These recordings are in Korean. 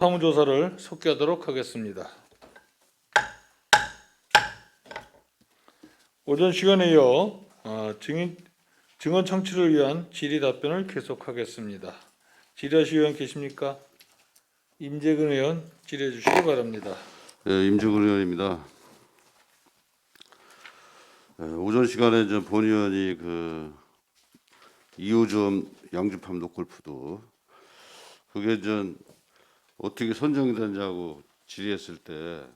사무조사를 속기하도록 하겠습니다. 오전 시간에 이어 증언 청취를 위한 질의 답변을 계속하겠습니다. 질의하실 의원 계십니까? 임재근 의원 질의해 주시기 바랍니다. 네, 임주근 의원입니다. 오전 시간에 본 의원이 2호점 양주팜 노골푸드 그게 어떻게 선정되냐고 질의했을 때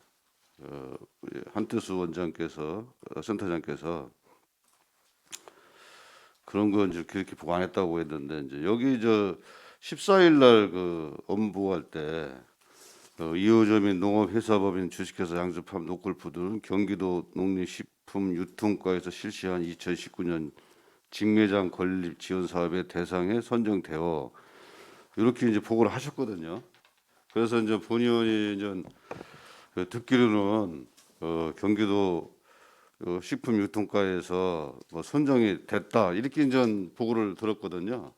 우리 한태수 원장께서 센터장께서 그런 건 이제 그렇게 보고 안 했다고 했는데 이제 여기 14일 날 업무할 때 2호점인 농업회사법인 주식회사 양주팜 노골푸드는 경기도 농림식품유통과에서 실시한 2019년 직매장 건립 지원 사업의 대상에 선정되어 이렇게 이제 보고를 하셨거든요. 그래서 이제 본 의원이 듣기로는 경기도 식품유통과에서 선정이 됐다 이렇게 이제 보고를 들었거든요.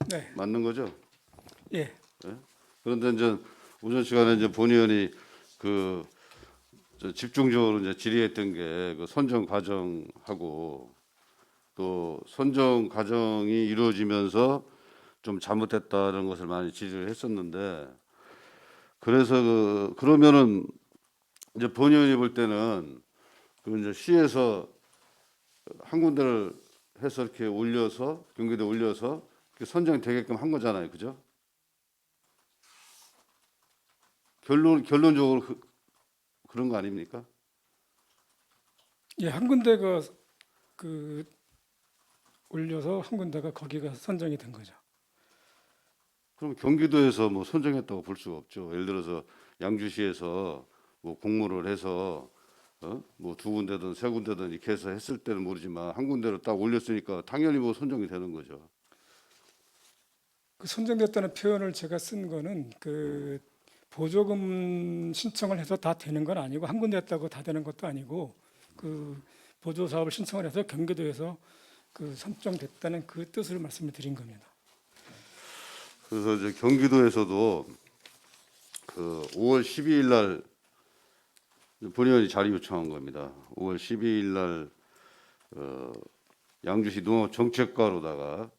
네. 맞는 거죠? 예. 그런데 이제 오전 시간에 본 의원이 집중적으로 이제 질의했던 게 선정 과정하고 또 선정 과정이 이루어지면서 좀 잘못됐다는 것을 많이 질의를 했었는데 그래서 그러면은 이제 본 의원이 볼 때는 이제 시에서 한 군데를 해서 이렇게 올려서 경기도에 올려서 선정되게끔 한 거잖아요, 그죠? 결론적으로 그런 거 아닙니까? 예, 한 군데가 올려서 한 군데가 거기가 선정이 된 거죠. 그럼 경기도에서 선정했다고 볼 수가 없죠. 예를 들어서 양주시에서 공모를 해서 두 군데든 세 군데든 이렇게 해서 했을 때는 모르지만 한 군데로 딱 올렸으니까 당연히 선정이 되는 거죠. 그 선정됐다는 표현을 제가 쓴 거는 보조금 신청을 해서 다 되는 건 아니고 한 군데 했다고 다 되는 것도 아니고 보조 사업을 신청을 해서 경기도에서 선정됐다는 그 뜻을 말씀을 드린 겁니다. 그래서 이제 경기도에서도 5월 12일 날 본의원이 자료 요청한 겁니다. 5월 12일 날 양주시 농업정책과로다가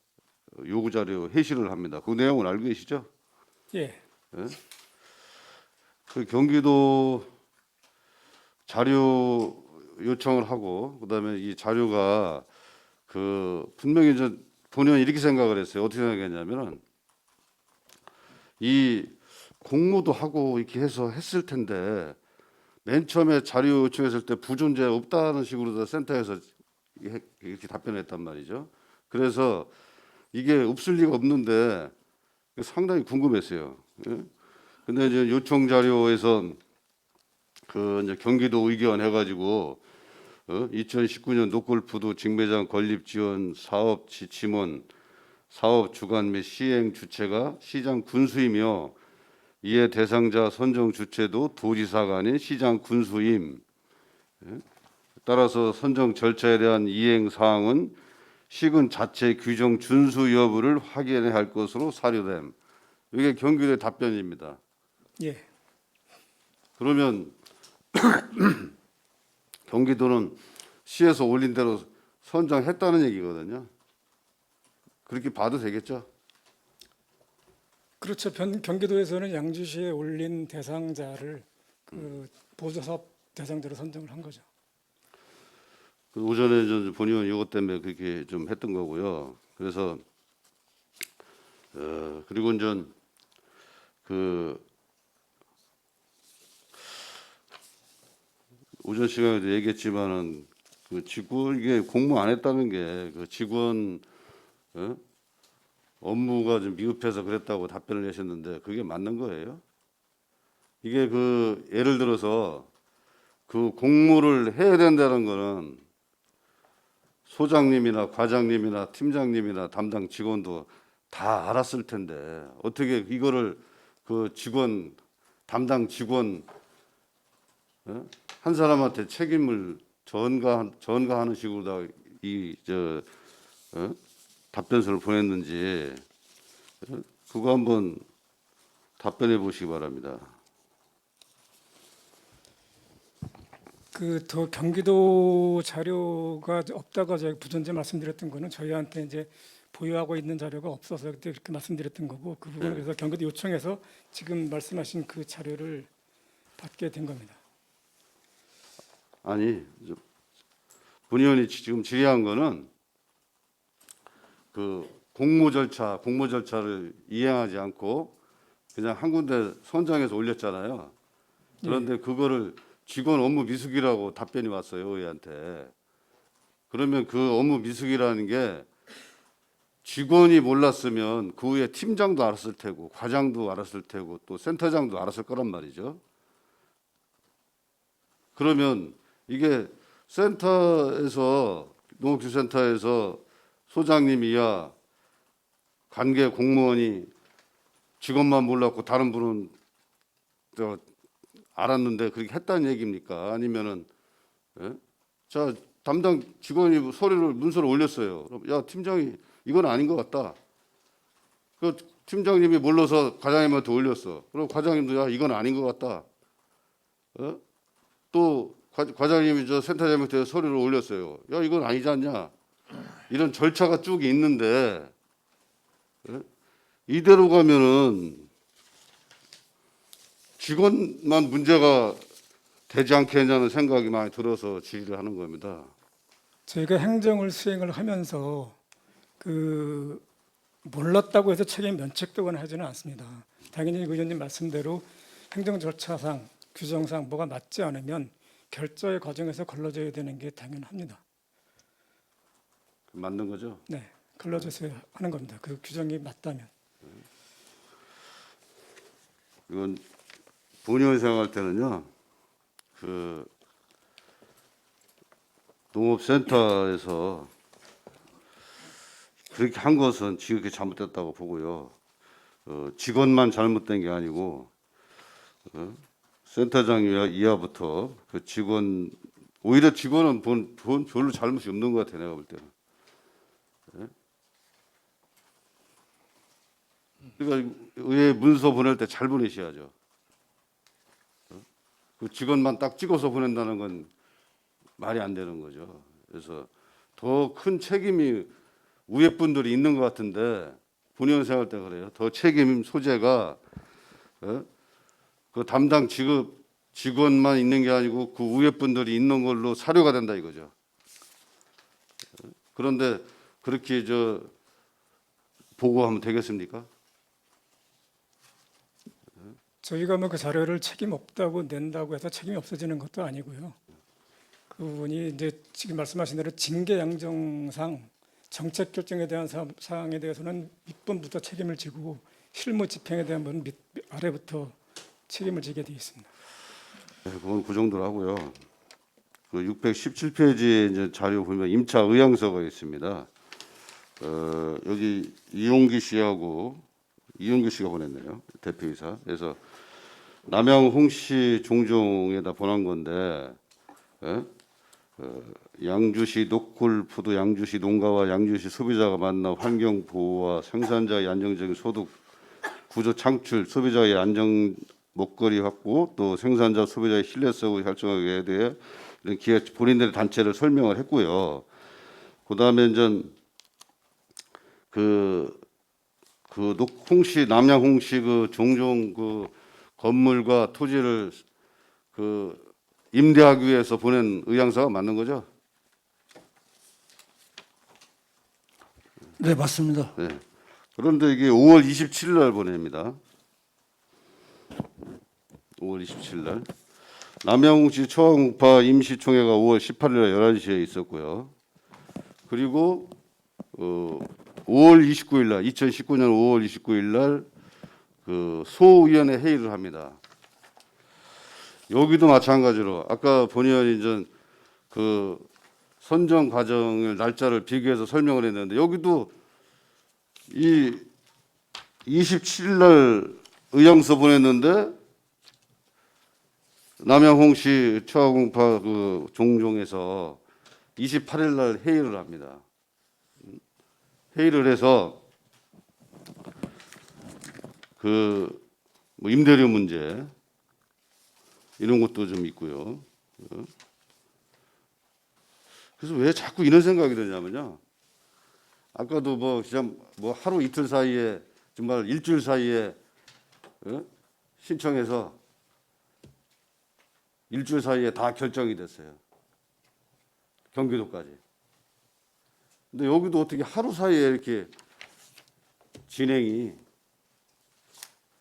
요구 자료 회시를 합니다. 그 내용을 알고 계시죠? 예. 그 경기도 자료 요청을 하고 그다음에 이 자료가 분명히 본의원이 이렇게 생각을 했어요. 어떻게 생각했냐면은 이 공모도 하고 이렇게 해서 했을 텐데 맨 처음에 자료 요청했을 때 부존재 없다는 식으로 센터에서 이렇게 답변했단 말이죠. 그래서 이게 없을 리가 없는데 상당히 궁금했어요. 예? 근데 이제 요청 자료에서 이제 경기도 의견 해가지고 2019년 노골푸드 직매장 건립 지원 사업 지침원 사업 주관 및 시행 주체가 시장 군수이며 이에 대상자 선정 주체도 도지사가 아닌 시장 군수임. 따라서 선정 절차에 대한 이행 사항은 시군 자체 규정 준수 여부를 확인해야 할 것으로 사료됨. 이게 경기도의 답변입니다. 예. 그러면 경기도는 시에서 올린 대로 선정했다는 얘기거든요. 그렇게 봐도 되겠죠? 그렇죠. 경기도에서는 양주시에 올린 대상자를 보조사업 대상자로 선정을 한 거죠. 오전에 본 의원 이것 때문에 그렇게 좀 했던 거고요. 그래서 그리고 이제 오전 시간에도 얘기했지만은 직원 이게 공모 안 했다는 게 직원 업무가 좀 미흡해서 그랬다고 답변을 하셨는데 그게 맞는 거예요? 이게 예를 들어서 공모를 해야 된다는 거는 소장님이나 과장님이나 팀장님이나 담당 직원도 다 알았을 텐데 어떻게 이거를 직원 담당 직원 한 사람한테 책임을 전가하는 식으로 다 답변서를 보냈는지 그거 한번 답변해 보시기 바랍니다. 그 더 경기도 자료가 없다고 제가 부전제 말씀드렸던 거는 저희한테 이제 보유하고 있는 자료가 없어서 그때 그렇게 말씀드렸던 거고, 그 부분에 대해서 경기도 요청해서 지금 말씀하신 그 자료를 받게 된 겁니다. 아니, 본 의원이 지금 질의한 거는 그 공모 절차를 이행하지 않고 그냥 한 군데 선정해서 올렸잖아요. 그런데 그거를 직원 업무 미숙이라고 답변이 왔어요, 의회한테. 그러면 그 업무 미숙이라는 게 직원이 몰랐으면 그 후에 팀장도 알았을 테고, 과장도 알았을 테고, 또 센터장도 알았을 거란 말이죠. 그러면 이게 센터에서, 농업기술센터에서 소장님이야 관계 공무원이 직원만 몰랐고 다른 분은 알았는데 그렇게 했다는 얘기입니까? 아니면은, 예? 자, 담당 직원이 문서를 올렸어요. 그럼 야, 팀장이 이건 아닌 것 같다. 그 팀장님이 몰라서 과장님한테 올렸어. 그럼 과장님도 야, 이건 아닌 것 같다. 어? 또 과장님이 저 센터장한테 서류를 올렸어요. 야, 이건 아니지 않냐? 이런 절차가 쭉 있는데, 예? 이대로 가면은 직원만 문제가 되지 않겠냐는 생각이 많이 들어서 질의를 하는 겁니다. 저희가 행정을 수행을 하면서 그 몰랐다고 해서 책임 면책되거나 하지는 않습니다. 당연히 의원님 말씀대로 행정 절차상 규정상 뭐가 맞지 않으면 결정의 과정에서 걸러져야 되는 게 당연합니다. 맞는 거죠? 네, 걸러져서 하는 겁니다. 그 규정이 맞다면. 이건 본의원 생각할 때는요, 그 농업센터에서 그렇게 한 것은 지극히 잘못됐다고 보고요. 직원만 잘못된 게 아니고 센터장 이하부터 그 직원, 오히려 직원은 별로 잘못이 없는 것 같아요. 내가 볼 때는. 예? 그러니까 의회 문서 보낼 때 잘 보내셔야죠. 그 직원만 딱 찍어서 보낸다는 건 말이 안 되는 거죠. 그래서 더 큰 책임이 위에 분들이 있는 것 같은데 본의원 생각할 때 그래요. 더 책임 소재가 그 담당 직원만 있는 게 아니고 그 위에 분들이 있는 걸로 사료가 된다 이거죠. 그런데 그렇게 보고하면 되겠습니까? 저희가 뭐 그 자료를 책임 없다고 낸다고 해서 책임이 없어지는 것도 아니고요. 그 부분이 이제 지금 말씀하신 대로 징계 양정상 정책 결정에 대한 사항에 대해서는 윗분부터 책임을 지고 실무 집행에 대한 부분은 아래부터 책임을 지게 되어 있습니다. 네, 그건 그 정도로 하고요. 그 617페이지에 이제 자료 보면 임차 의향서가 있습니다. 여기 이용기 씨가 보냈네요. 대표이사. 그래서 남양 홍씨 종종에다 보낸 건데, 예? 양주시 노콜푸드 양주시 농가와 양주시 소비자가 만나 환경 보호와 생산자의 안정적인 소득 구조 창출, 소비자의 안정 먹거리 확보, 또 생산자 소비자의 신뢰성을 결정하게 대해 이런 기획 본인들의 단체를 설명을 했고요. 그다음에 이제 홍씨 남양 홍씨 그 종종 그 건물과 토지를 그 임대하기 위해서 보낸 의향서가 맞는 거죠? 네, 맞습니다. 네. 그런데 이게 5월 27일 날 보냅니다. 5월 27일 날. 남양홍시 초항우파 임시총회가 5월 18일 날 11시에 있었고요. 그리고 5월 29일 날 2019년 5월 29일 날 그 소위원회 회의를 합니다. 여기도 마찬가지로 아까 본 의원이 그 선정 과정을 날짜를 비교해서 설명을 했는데 여기도 이 27일 날 의향서 보냈는데 남양홍시 초하공파 그 종종에서 28일 날 회의를 합니다. 회의를 해서 그 뭐 임대료 문제 이런 것도 좀 있고요. 그래서 왜 자꾸 이런 생각이 드냐면요. 아까도 뭐 그냥 뭐 하루 이틀 사이에 정말 일주일 사이에 신청해서 일주일 사이에 다 결정이 됐어요. 경기도까지. 근데 여기도 어떻게 하루 사이에 이렇게 진행이.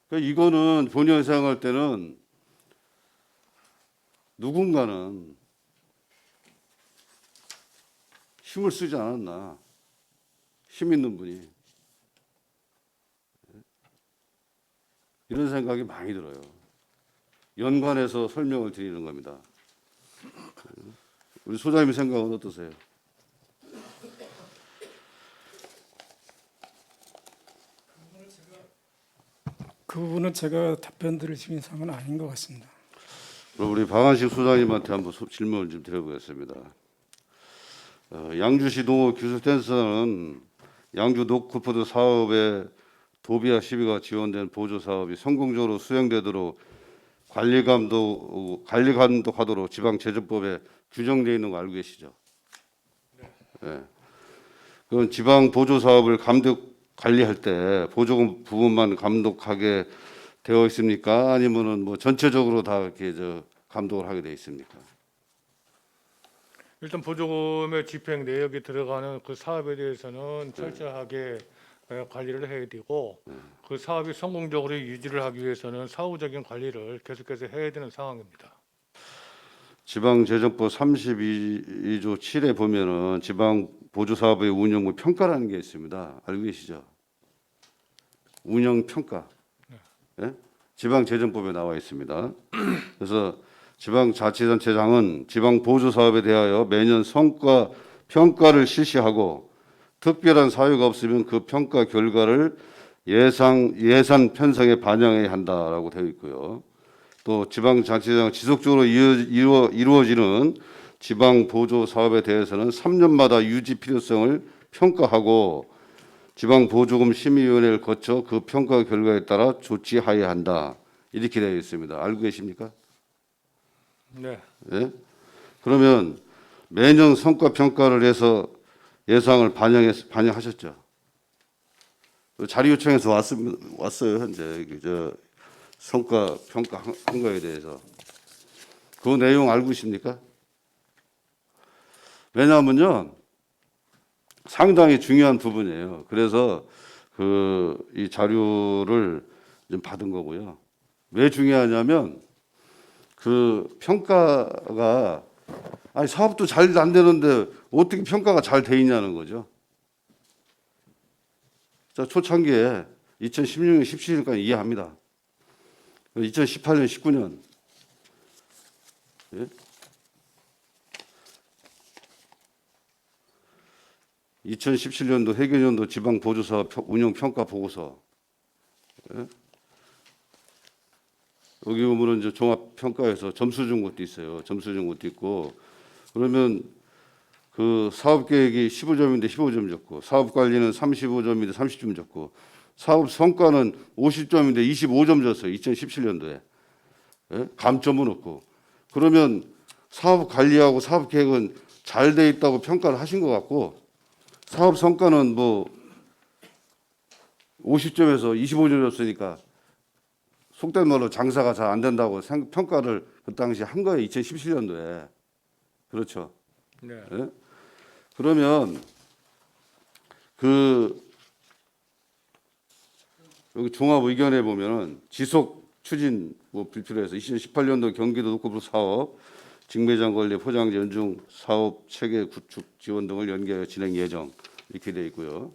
그러니까 이거는 본의원 생각할 때는 누군가는 힘을 쓰지 않았나. 힘 있는 분이. 이런 생각이 많이 들어요. 연관해서 설명을 드리는 겁니다. 우리 소장님 생각은 어떠세요? 그 부분은 제가 답변 드릴 수 있는 상황은 아닌 것 같습니다. 그럼 우리 박한식 소장님한테 한번 질문을 좀 드려보겠습니다. 양주시 농업기술센터는 양주 노크푸드 사업에 도비와 시비가 지원된 보조 사업이 성공적으로 수행되도록 관리 감독하도록 지방재정법에 규정되어 있는 거 알고 계시죠? 네. 그건 지방 보조 사업을 관리할 때 보조금 부분만 감독하게 되어 있습니까? 아니면은 뭐 전체적으로 다 이렇게 감독을 하게 되어 있습니까? 일단 보조금의 집행 내역이 들어가는 그 사업에 대해서는 철저하게 관리를 해야 되고 그 사업이 성공적으로 유지를 하기 위해서는 사후적인 관리를 계속해서 해야 되는 상황입니다. 지방재정법 32조 7에 보면은 지방 보조 사업의 운영 평가라는 게 있습니다. 알고 계시죠? 운영 평가. 예? 지방재정법에 나와 있습니다. 그래서 지방자치단체장은 지방 보조 사업에 대하여 매년 성과 평가를 실시하고 특별한 사유가 없으면 그 평가 결과를 예산 편성에 반영해야 한다라고 되어 있고요. 또 지방자치장 지속적으로 이루어지는 지방 보조 사업에 대해서는 3년마다 유지 필요성을 평가하고 지방 보조금 심의위원회를 거쳐 그 평가 결과에 따라 조치하여야 한다. 이렇게 되어 있습니다. 알고 계십니까? 네. 예? 그러면 매년 성과 평가를 해서 예상을 반영하셨죠? 자료 요청에서 왔어요. 현재 성과 평가한 거에 대해서 그 내용 알고 있습니까? 왜냐하면요 상당히 중요한 부분이에요. 그래서 이 자료를 좀 받은 거고요. 왜 중요하냐면 그 평가가 아니 사업도 잘 안 되는데 어떻게 평가가 잘 돼 있냐는 거죠. 자, 초창기에 2016년, 17년까지 이해합니다. 2018년, 19년 예? 2017년도 해경연도 지방 보조사업 운영 평가 보고서 예? 여기 보면은 이제 종합 평가에서 점수 준 것도 있어요. 점수 준 것도 있고 그러면 그 사업 계획이 15점인데 15점 줬고 사업 관리는 35점인데 30점 줬고 사업 성과는 50점인데 25점 줬어요. 2017년도에 예? 감점은 없고 그러면 사업 관리하고 사업 계획은 잘 돼 있다고 평가를 하신 것 같고 사업 성과는 뭐 50점에서 25점 줬으니까 속된 말로 장사가 잘 안 된다고 평가를 그 당시 한 거예요. 2017년도에. 그렇죠. 네. 예? 그러면 여기 종합 의견에 보면은 지속 추진 뭐 불필요해서 2018년도 경기도 노크푸드 사업 직매장 관리 포장재 연중 사업 체계 구축 지원 등을 연계하여 진행 예정 이렇게 되어 있고요.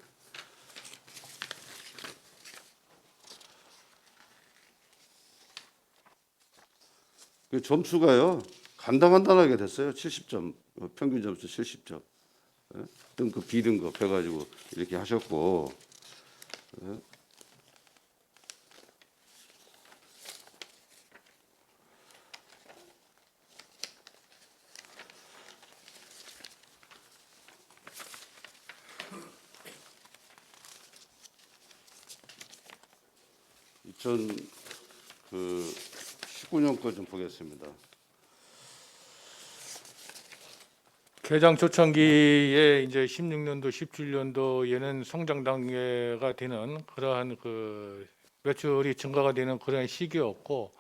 그 점수가요 간당간당하게 됐어요. 70점 평균 점수 70점. 예? 등급 B등급 해가지고 이렇게 하셨고 예? 그 19년 거 좀 보겠습니다. 개장 초창기에 이제 16년도, 17년도에는 성장 단계가 되는 그러한 그 매출이 증가가 되는 그런 시기였고,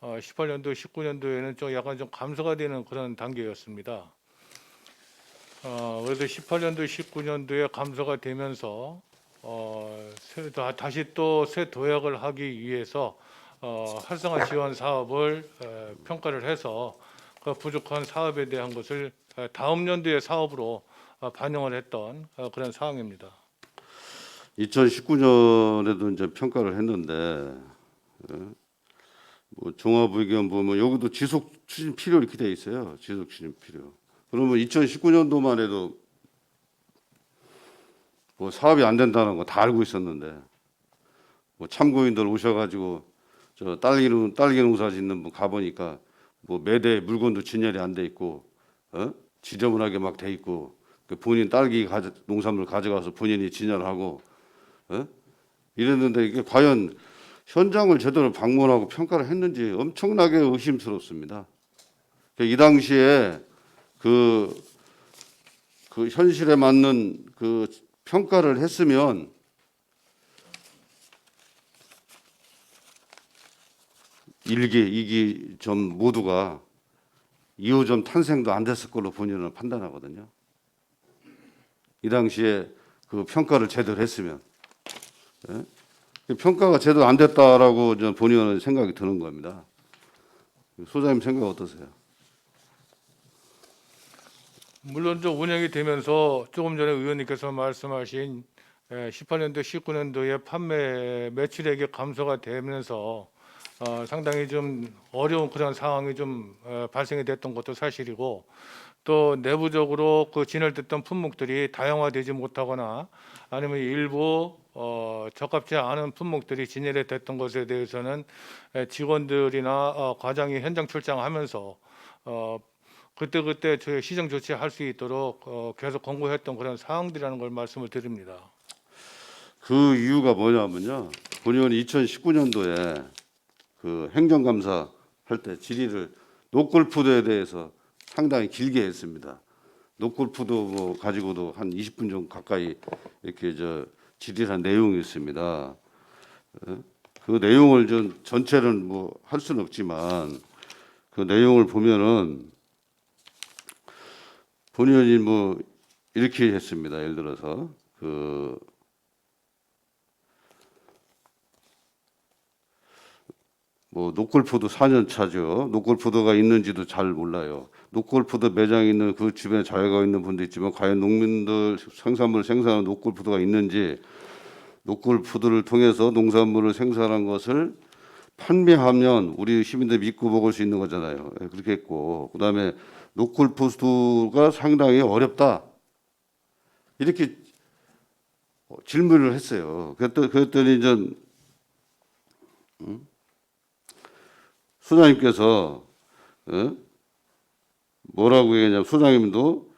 18년도, 19년도에는 좀 약간 좀 감소가 되는 그런 단계였습니다. 그래서 18년도, 19년도에 감소가 되면서 다시 또 새 도약을 하기 위해서 활성화 지원 사업을 평가를 해서 그 부족한 사업에 대한 것을 다음 연도의 사업으로 반영을 했던 그런 사항입니다. 2019년에도 이제 평가를 했는데 뭐 종합 의견 보면 여기도 지속 추진 필요 이렇게 돼 있어요. 지속 추진 필요. 그러면 2019년도만 해도 뭐 사업이 안 된다는 거 다 알고 있었는데 뭐 참고인들 오셔가지고 저 딸기 농사 짓는 분 가보니까 뭐 매대 물건도 진열이 안 돼 있고 지저분하게 막 돼 있고 그 본인 농산물 가져가서 본인이 진열하고 이랬는데 이게 과연 현장을 제대로 방문하고 평가를 했는지 엄청나게 의심스럽습니다. 이 당시에 그 현실에 맞는 그 평가를 했으면 일기, 이기 점 모두가 2호점 탄생도 안 됐을 걸로 본인은 판단하거든요. 이 당시에 그 평가를 제대로 했으면 평가가 제대로 안 됐다라고 저는 본인은 생각이 드는 겁니다. 소장님 생각 어떠세요? 물론 좀 운영이 되면서 조금 전에 의원님께서 말씀하신 18년도, 19년도에 판매 매출액이 감소가 되면서 상당히 좀 어려운 그런 상황이 좀 발생이 됐던 것도 사실이고, 또 내부적으로 그 진열됐던 품목들이 다양화되지 못하거나 아니면 일부 적합지 않은 품목들이 진열이 됐던 것에 대해서는 직원들이나 과장이 현장 출장하면서 그때 저희 시정 조치할 수 있도록 계속 권고했던 그런 사항들이라는 걸 말씀을 드립니다. 그 이유가 뭐냐면요. 본의원이 2019년도에 그 행정감사 할 때 질의를 노골푸드에 대해서 상당히 길게 했습니다. 노골푸드 뭐 가지고도 한 20분 정도 가까이 이렇게 질의를 한 내용이 있습니다. 그 내용을 전체는 뭐 할 수는 없지만 그 내용을 보면은 본의원이 뭐 이렇게 했습니다. 예를 들어서 뭐 노골푸드 4년 차죠. 노골푸드가 있는지도 잘 몰라요. 노골푸드 매장이 있는 그 주변에 자유가 있는 분도 있지만 과연 농민들 생산물을 생산하는 노골푸드가 있는지, 노골푸드를 통해서 농산물을 생산한 것을 판매하면 우리 시민들 믿고 먹을 수 있는 거잖아요. 그렇게 했고, 그다음에 노골푸드가 상당히 어렵다 이렇게 질문을 했어요. 그랬더니 이제 소장님께서 뭐라고 얘기하냐면, 소장님도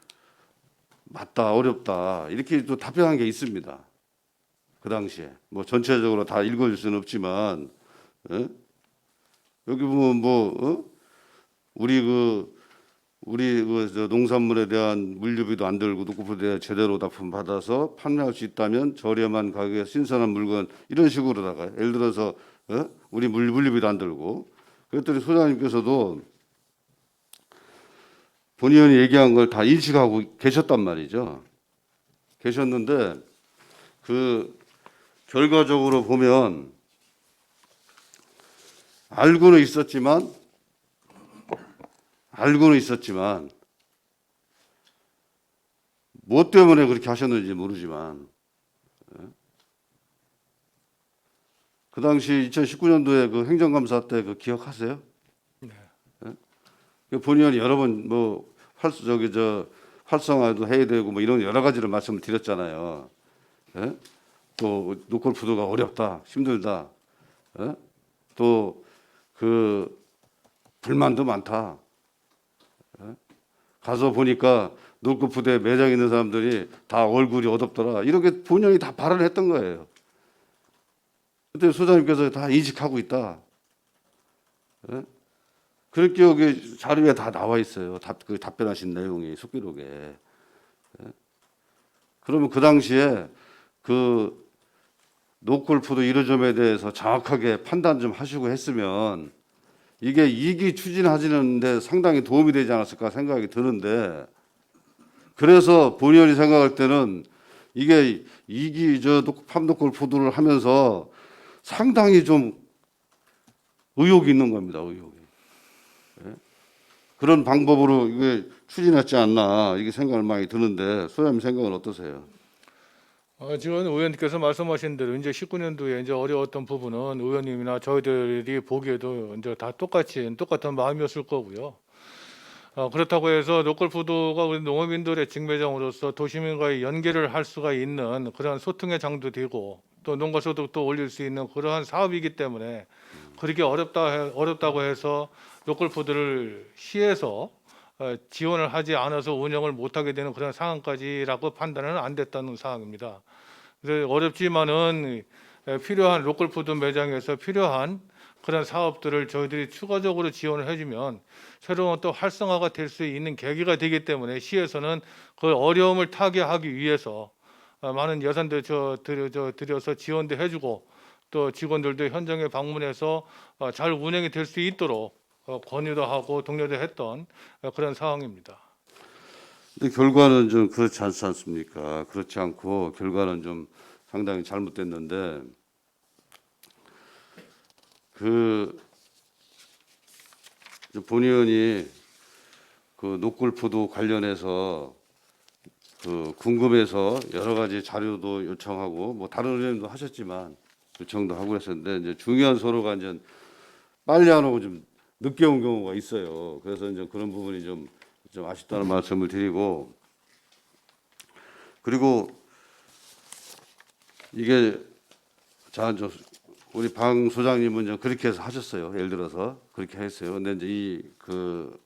맞다, 어렵다 이렇게 또 답변한 게 있습니다. 그 당시에 뭐 전체적으로 다 읽어줄 수는 없지만 여기 보면 뭐 우리 저 농산물에 대한 물류비도 안 들고 노골푸드에 제대로 납품 받아서 판매할 수 있다면 저렴한 가격에 신선한 물건 이런 식으로다가 예를 들어서 우리 물류비도 안 들고, 그랬더니 소장님께서도 본의원이 얘기한 걸 다 인식하고 계셨단 말이죠. 계셨는데 그 결과적으로 보면 알고는 있었지만 뭐 때문에 그렇게 하셨는지 모르지만 그 당시 2019년도에 그 행정감사 때 그 기억하세요? 네. 본의원이 여러 번 뭐 활성화도 해야 되고 뭐 이런 여러 가지를 말씀을 드렸잖아요. 예? 또 노골푸드가 어렵다, 힘들다. 예? 또 그 불만도 많다. 예? 가서 보니까 노골푸드에 매장 있는 사람들이 다 얼굴이 어둡더라. 이렇게 본인이 다 발언을 했던 거예요. 그때 소장님께서 다 인식하고 있다. 예? 그렇게 여기 자료에 다 나와 있어요. 그 답변하신 내용이 속기록에. 예? 그러면 그 당시에 그 노골프도 이런 점에 대해서 정확하게 판단 좀 하시고 했으면 이게 이기 추진하시는데 상당히 도움이 되지 않았을까 생각이 드는데, 그래서 본의원이 생각할 때는 이게 이기 팜노골프를 하면서 상당히 좀 의욕이 있는 겁니다. 의욕이. 예? 그런 방법으로 이게 추진했지 않나 이게 생각을 많이 드는데, 소장님 생각은 어떠세요? 지금 의원님께서 말씀하신 대로 이제 19년도에 이제 어려웠던 부분은 의원님이나 저희들이 보기에도 이제 다 똑같은 마음이었을 거고요. 그렇다고 해서 노골푸드가 우리 농업인들의 직매장으로서 도시민과의 연계를 할 수가 있는 그런 소통의 장도 되고 또 농가 소득도 올릴 수 있는 그러한 사업이기 때문에 그렇게 어렵다고 해서 노골푸드를 시에서 지원을 하지 않아서 운영을 못하게 되는 그런 상황까지라고 판단은 안 됐다는 상황입니다. 그래서 어렵지만은 필요한 로컬푸드 매장에서 필요한 그런 사업들을 저희들이 추가적으로 지원을 해주면 새로운 또 활성화가 될 수 있는 계기가 되기 때문에 시에서는 그 어려움을 타개하기 위해서 많은 예산도 들여서 지원도 해주고 또 직원들도 현장에 방문해서 잘 운영이 될 수 있도록 권유도 하고 독려도 했던 그런 상황입니다. 근데 결과는 좀 그렇지 않지 않습니까? 그렇지 않고 결과는 좀 상당히 잘못됐는데, 그 본의원이 그 노골프도 관련해서 그 궁금해서 여러 가지 자료도 요청하고 뭐 다른 의원님도 하셨지만 요청도 하고 했었는데, 이제 중요한 서로가 이제 빨리 안 오고 좀 늦게 온 경우가 있어요. 그래서 이제 그런 부분이 좀 아쉽다는 말씀을 드리고, 그리고 이게 우리 방 소장님은 좀 그렇게 해서 하셨어요. 예를 들어서 그렇게 했어요. 근데 이제 이 그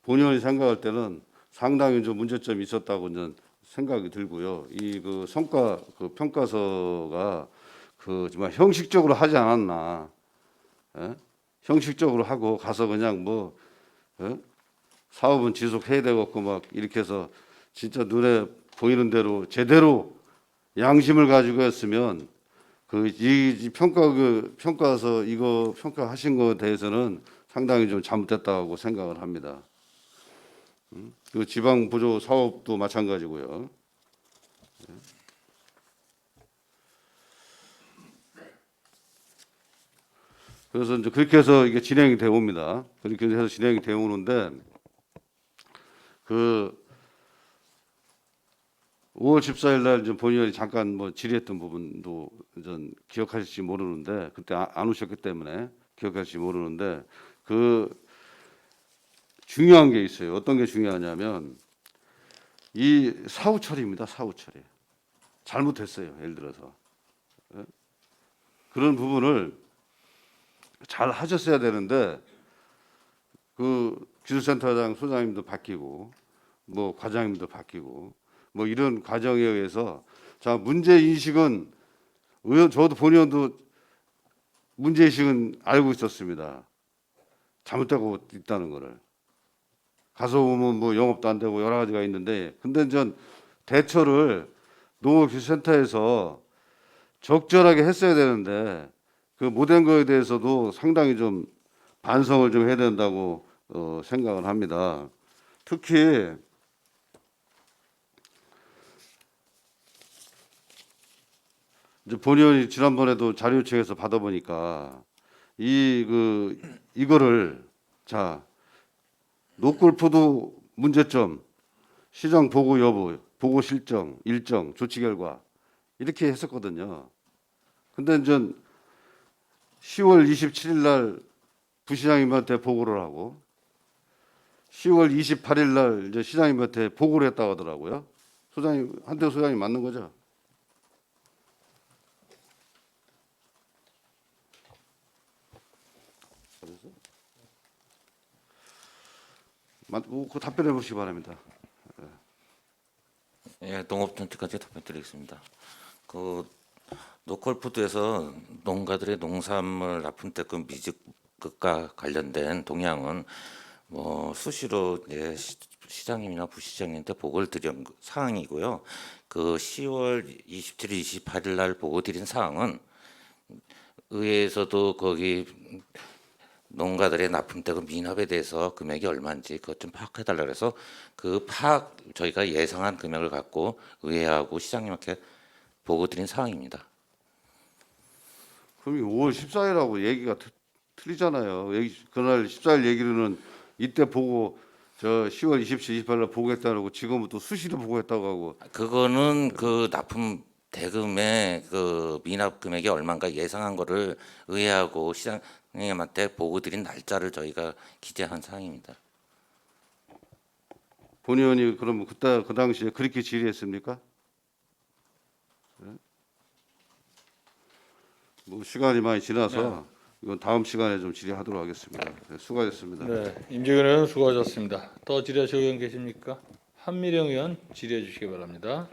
본의원이 생각할 때는 상당히 좀 문제점이 있었다고 저는 생각이 들고요. 이 그 성과 그 평가서가 그 정말 형식적으로 하지 않았나. 예? 형식적으로 하고 가서 그냥 뭐 예? 사업은 지속해야 되겠고 막 이렇게 해서 진짜 눈에 보이는 대로 제대로 양심을 가지고 했으면 이 평가서 이거 평가하신 거에 대해서는 상당히 좀 잘못됐다고 생각을 합니다. 그 지방 보조 사업도 마찬가지고요. 그래서 이제 그렇게 해서 이게 진행이 되어 옵니다. 그렇게 해서 진행이 되어 오는데, 그 5월 14일 날 좀 본의원이 잠깐 뭐 질의했던 부분도 전 기억하실지 모르는데, 그때 안 오셨기 때문에 기억하실지 모르는데, 그 중요한 게 있어요. 어떤 게 중요하냐면 이 사후 처리입니다. 사후 처리. 잘못했어요. 예를 들어서 그런 부분을 잘 하셨어야 되는데, 그 기술센터장 소장님도 바뀌고 뭐 과장님도 바뀌고 뭐 이런 과정에 의해서 자 문제 인식은 저도 본의원도 문제 인식은 알고 있었습니다. 잘못되고 있다는 거를. 가서 보면 뭐 영업도 안 되고 여러 가지가 있는데, 근데 전 대처를 농업기술센터에서 적절하게 했어야 되는데 그 못한 거에 대해서도 상당히 좀 반성을 좀 해야 된다고 생각을 합니다. 특히 이제 본의원이 지난번에도 자료 요청해서 받아보니까 이거를 자 노골포도 문제점, 시장 보고 여부, 보고 실정, 일정, 조치 결과 이렇게 했었거든요. 근데 이제 10월 27일 날 부시장님한테 보고를 하고 10월 28일 날 이제 시장님한테 보고를 했다고 하더라고요. 소장님, 한태호 소장님 맞는 거죠? 그 답변해 보시기 바랍니다. 예, 농업정책까지 답변드리겠습니다. 그 노컬푸드에서 농가들의 농산물 납품 대금 미적 것과 관련된 동향은 수시로 시장님이나 부시장님한테 보고를 드린 사항이고요. 그 10월 27일, 28일 날 보고 드린 사항은 의회에서도 거기 농가들의 납품되고 미납에 대해서 금액이 얼마인지 그것 좀 파악해달라 그래서 그 파악 저희가 예상한 금액을 갖고 의회하고 시장님께 보고 드린 사항입니다. 그럼 5월 14일하고 얘기가 틀리잖아요. 그날 14일 얘기로는 이때 보고 저 10월 27일, 28일 보고했다고 지금부터 수시로 보고했다고 하고 그거는 그 납품 대금의 그 미납 금액이 얼마인가 예상한 거를 의회하고 시장님한테 보고 드린 날짜를 저희가 기재한 사항입니다. 본 의원이 그러면 그때 그 당시에 그렇게 질의했습니까? 네? 뭐 시간이 많이 지나서 이건 다음 시간에 좀 질의하도록 하겠습니다. 네, 수고하셨습니다. 네, 임재근 의원 수고하셨습니다. 더 질의하실 의원 계십니까? 한미령 의원 질의해 주시기 바랍니다.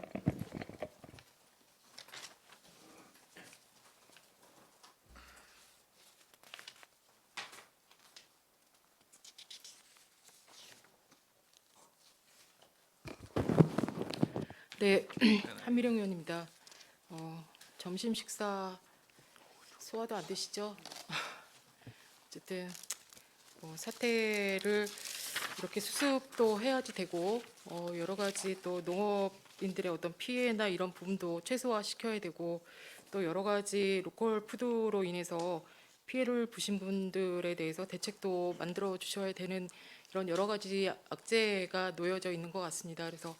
네, 한미령 의원입니다. 점심 식사 소화도 안 되시죠? 어쨌든 사태를 이렇게 수습도 해야지 되고 여러 가지 또 농업인들의 어떤 피해나 이런 부분도 최소화시켜야 되고 또 여러 가지 로컬 푸드로 인해서 피해를 보신 분들에 대해서 대책도 만들어 주셔야 되는 이런 여러 가지 악재가 놓여져 있는 것 같습니다. 그래서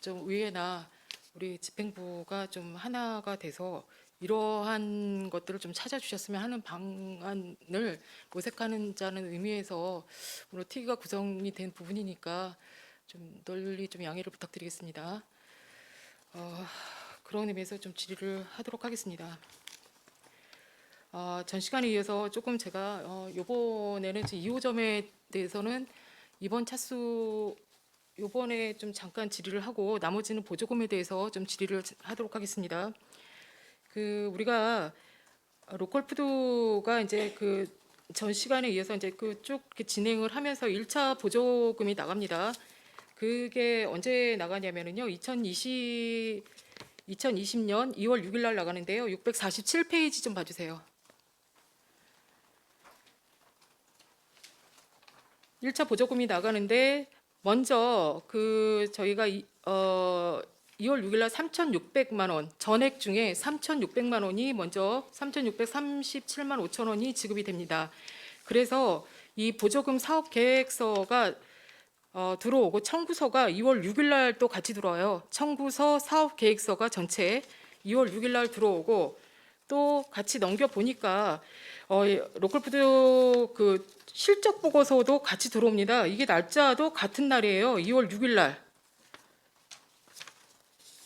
좀 의회나 우리 집행부가 좀 하나가 돼서 이러한 것들을 좀 찾아주셨으면 하는 방안을 모색하는 자는 의미에서 오늘 TV가 구성이 된 부분이니까 좀 널리 좀 양해를 부탁드리겠습니다. 그런 의미에서 좀 질의를 하도록 하겠습니다. 전 시간에 이어서 조금 제가 이번에는 2호점에 대해서는 이번 차수 요번에 좀 잠깐 질의를 하고 나머지는 보조금에 대해서 좀 질의를 하도록 하겠습니다. 그 우리가 로컬 푸드가 이제 그 전 시간에 이어서 이제 그 쭉 진행을 하면서 1차 보조금이 나갑니다. 그게 언제 나가냐면은요. 2020년 2월 6일 날 나가는데요. 647페이지 좀 봐주세요. 1차 보조금이 나가는데 먼저 그 저희가 2월 6일 날 3,600만 원 전액 중에 3,600만 원이 먼저 3,637만 5천 원이 지급이 됩니다. 그래서 이 보조금 사업 계획서가 들어오고 청구서가 2월 6일 날 또 같이 들어와요. 청구서 사업 계획서가 전체 2월 6일 날 들어오고 또 같이 넘겨 보니까 로컬푸드 그 실적 보고서도 같이 들어옵니다. 이게 날짜도 같은 날이에요. 2월 6일 날.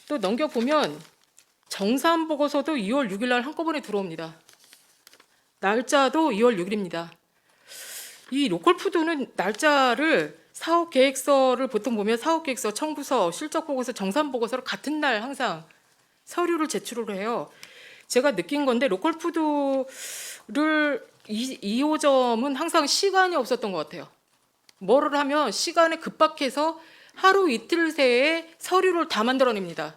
또 넘겨 보면 정산 보고서도 2월 6일 날 한꺼번에 들어옵니다. 날짜도 2월 6일입니다. 이 로컬푸드는 날짜를 사업 계획서를 보통 보면 사업 계획서, 청구서, 실적 보고서, 정산 보고서를 같은 날 항상 서류를 제출을 해요. 제가 느낀 건데 로컬푸드를 2호점은 항상 시간이 없었던 것 같아요. 뭐를 하면 시간에 급박해서 하루 이틀 새에 서류를 다 만들어냅니다.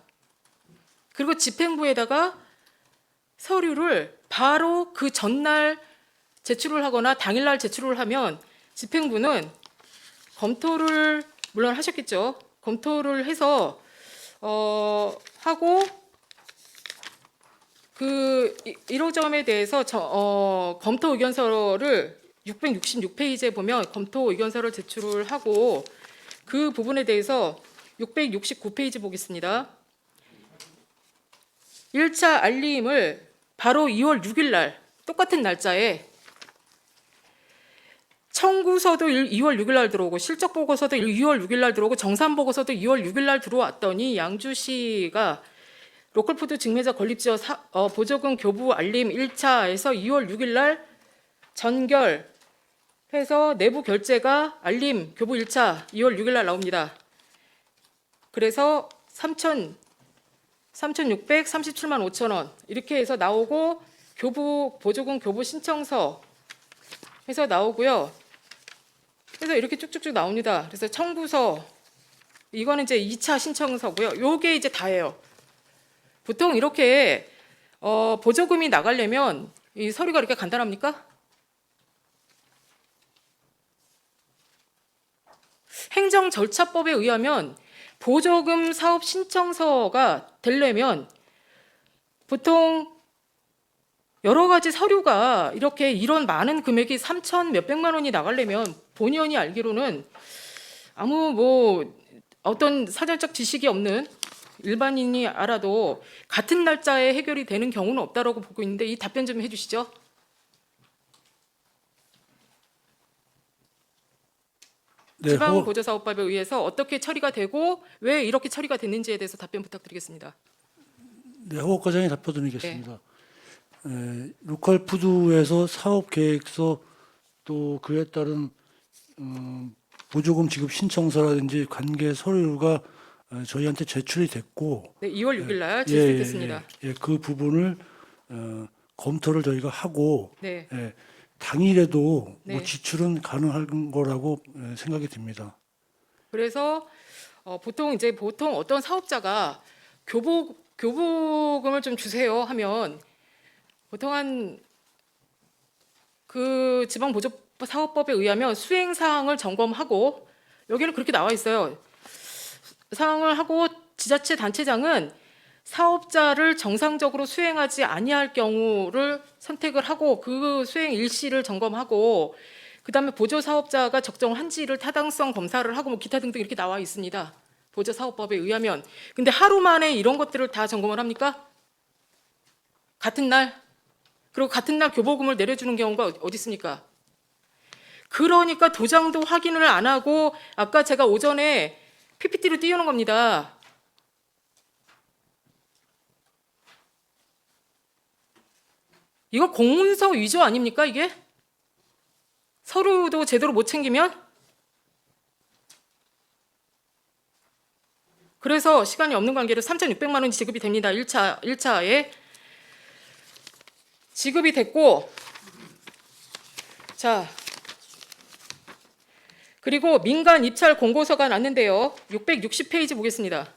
그리고 집행부에다가 서류를 바로 그 전날 제출을 하거나 당일날 제출을 하면 집행부는 검토를 물론 하셨겠죠. 검토를 해서 하고 그 1호점에 대해서 검토 의견서를 666페이지에 보면 검토 의견서를 제출을 하고 그 부분에 대해서 669페이지 보겠습니다. 1차 알림을 바로 2월 6일 날 똑같은 날짜에 청구서도 2월 6일 날 들어오고 실적 보고서도 2월 6일 날 들어오고 정산 보고서도 2월 6일 날 들어왔더니 양주시가 로컬푸드 직매자 건립지역 보조금 교부 알림 1차에서 2월 6일 날 전결해서 내부 결제가 알림 교부 1차 2월 6일 날 나옵니다. 그래서 3,637만 5천 원 이렇게 해서 나오고 교부 보조금 교부 신청서 해서 나오고요. 그래서 이렇게 쭉쭉쭉 나옵니다. 그래서 청구서, 이거는 이제 2차 신청서고요. 요게 이제 다예요. 보통 이렇게 보조금이 나가려면 이 서류가 이렇게 간단합니까? 행정 절차법에 의하면 보조금 사업 신청서가 되려면 보통 여러 가지 서류가 이렇게 이런 많은 금액이 3천 몇백만 원이 나가려면 본의 아니 알기로는 아무 뭐 어떤 사전적 지식이 없는 일반인이 알아도 같은 날짜에 해결이 되는 경우는 없다라고 보고 있는데 이 답변 좀 해주시죠. 네, 지방보조사업법에 의해서 어떻게 처리가 되고 왜 이렇게 처리가 됐는지에 대해서 답변 부탁드리겠습니다. 네, 허욱 과장이 답변드리겠습니다. 로컬 푸드에서 사업 계획서 또 그에 따른 보조금 지급 신청서라든지 관계 서류가 저희한테 제출이 됐고, 네, 2월 6일 날 제출됐습니다. 그 부분을 검토를 저희가 하고 네. 당일에도 네. 뭐 지출은 가능한 거라고 생각이 듭니다. 그래서 보통 어떤 사업자가 교부금을 좀 주세요 하면 보통 한 그 지방보조사업법에 의하면 수행 사항을 점검하고 여기는 그렇게 나와 있어요. 사항을 하고 지자체 단체장은 사업자를 정상적으로 수행하지 아니할 경우를 선택을 하고 그 수행 일시를 점검하고 그다음에 보조 사업자가 적정한지를 타당성 검사를 하고 뭐 기타 등등 이렇게 나와 있습니다. 보조 사업법에 의하면. 근데 하루 만에 이런 것들을 다 점검을 합니까? 같은 날? 그리고 같은 날 교보금을 내려주는 경우가 어디 있습니까? 그러니까 도장도 확인을 안 하고 아까 제가 오전에 PPT로 띄우는 겁니다. 이거 공문서 위조 아닙니까 이게? 서류도 제대로 못 챙기면? 그래서 시간이 없는 관계로 3,600만 원이 지급이 됩니다. 1차에 지급이 됐고, 자, 그리고 민간 입찰 공고서가 났는데요. 660페이지 보겠습니다.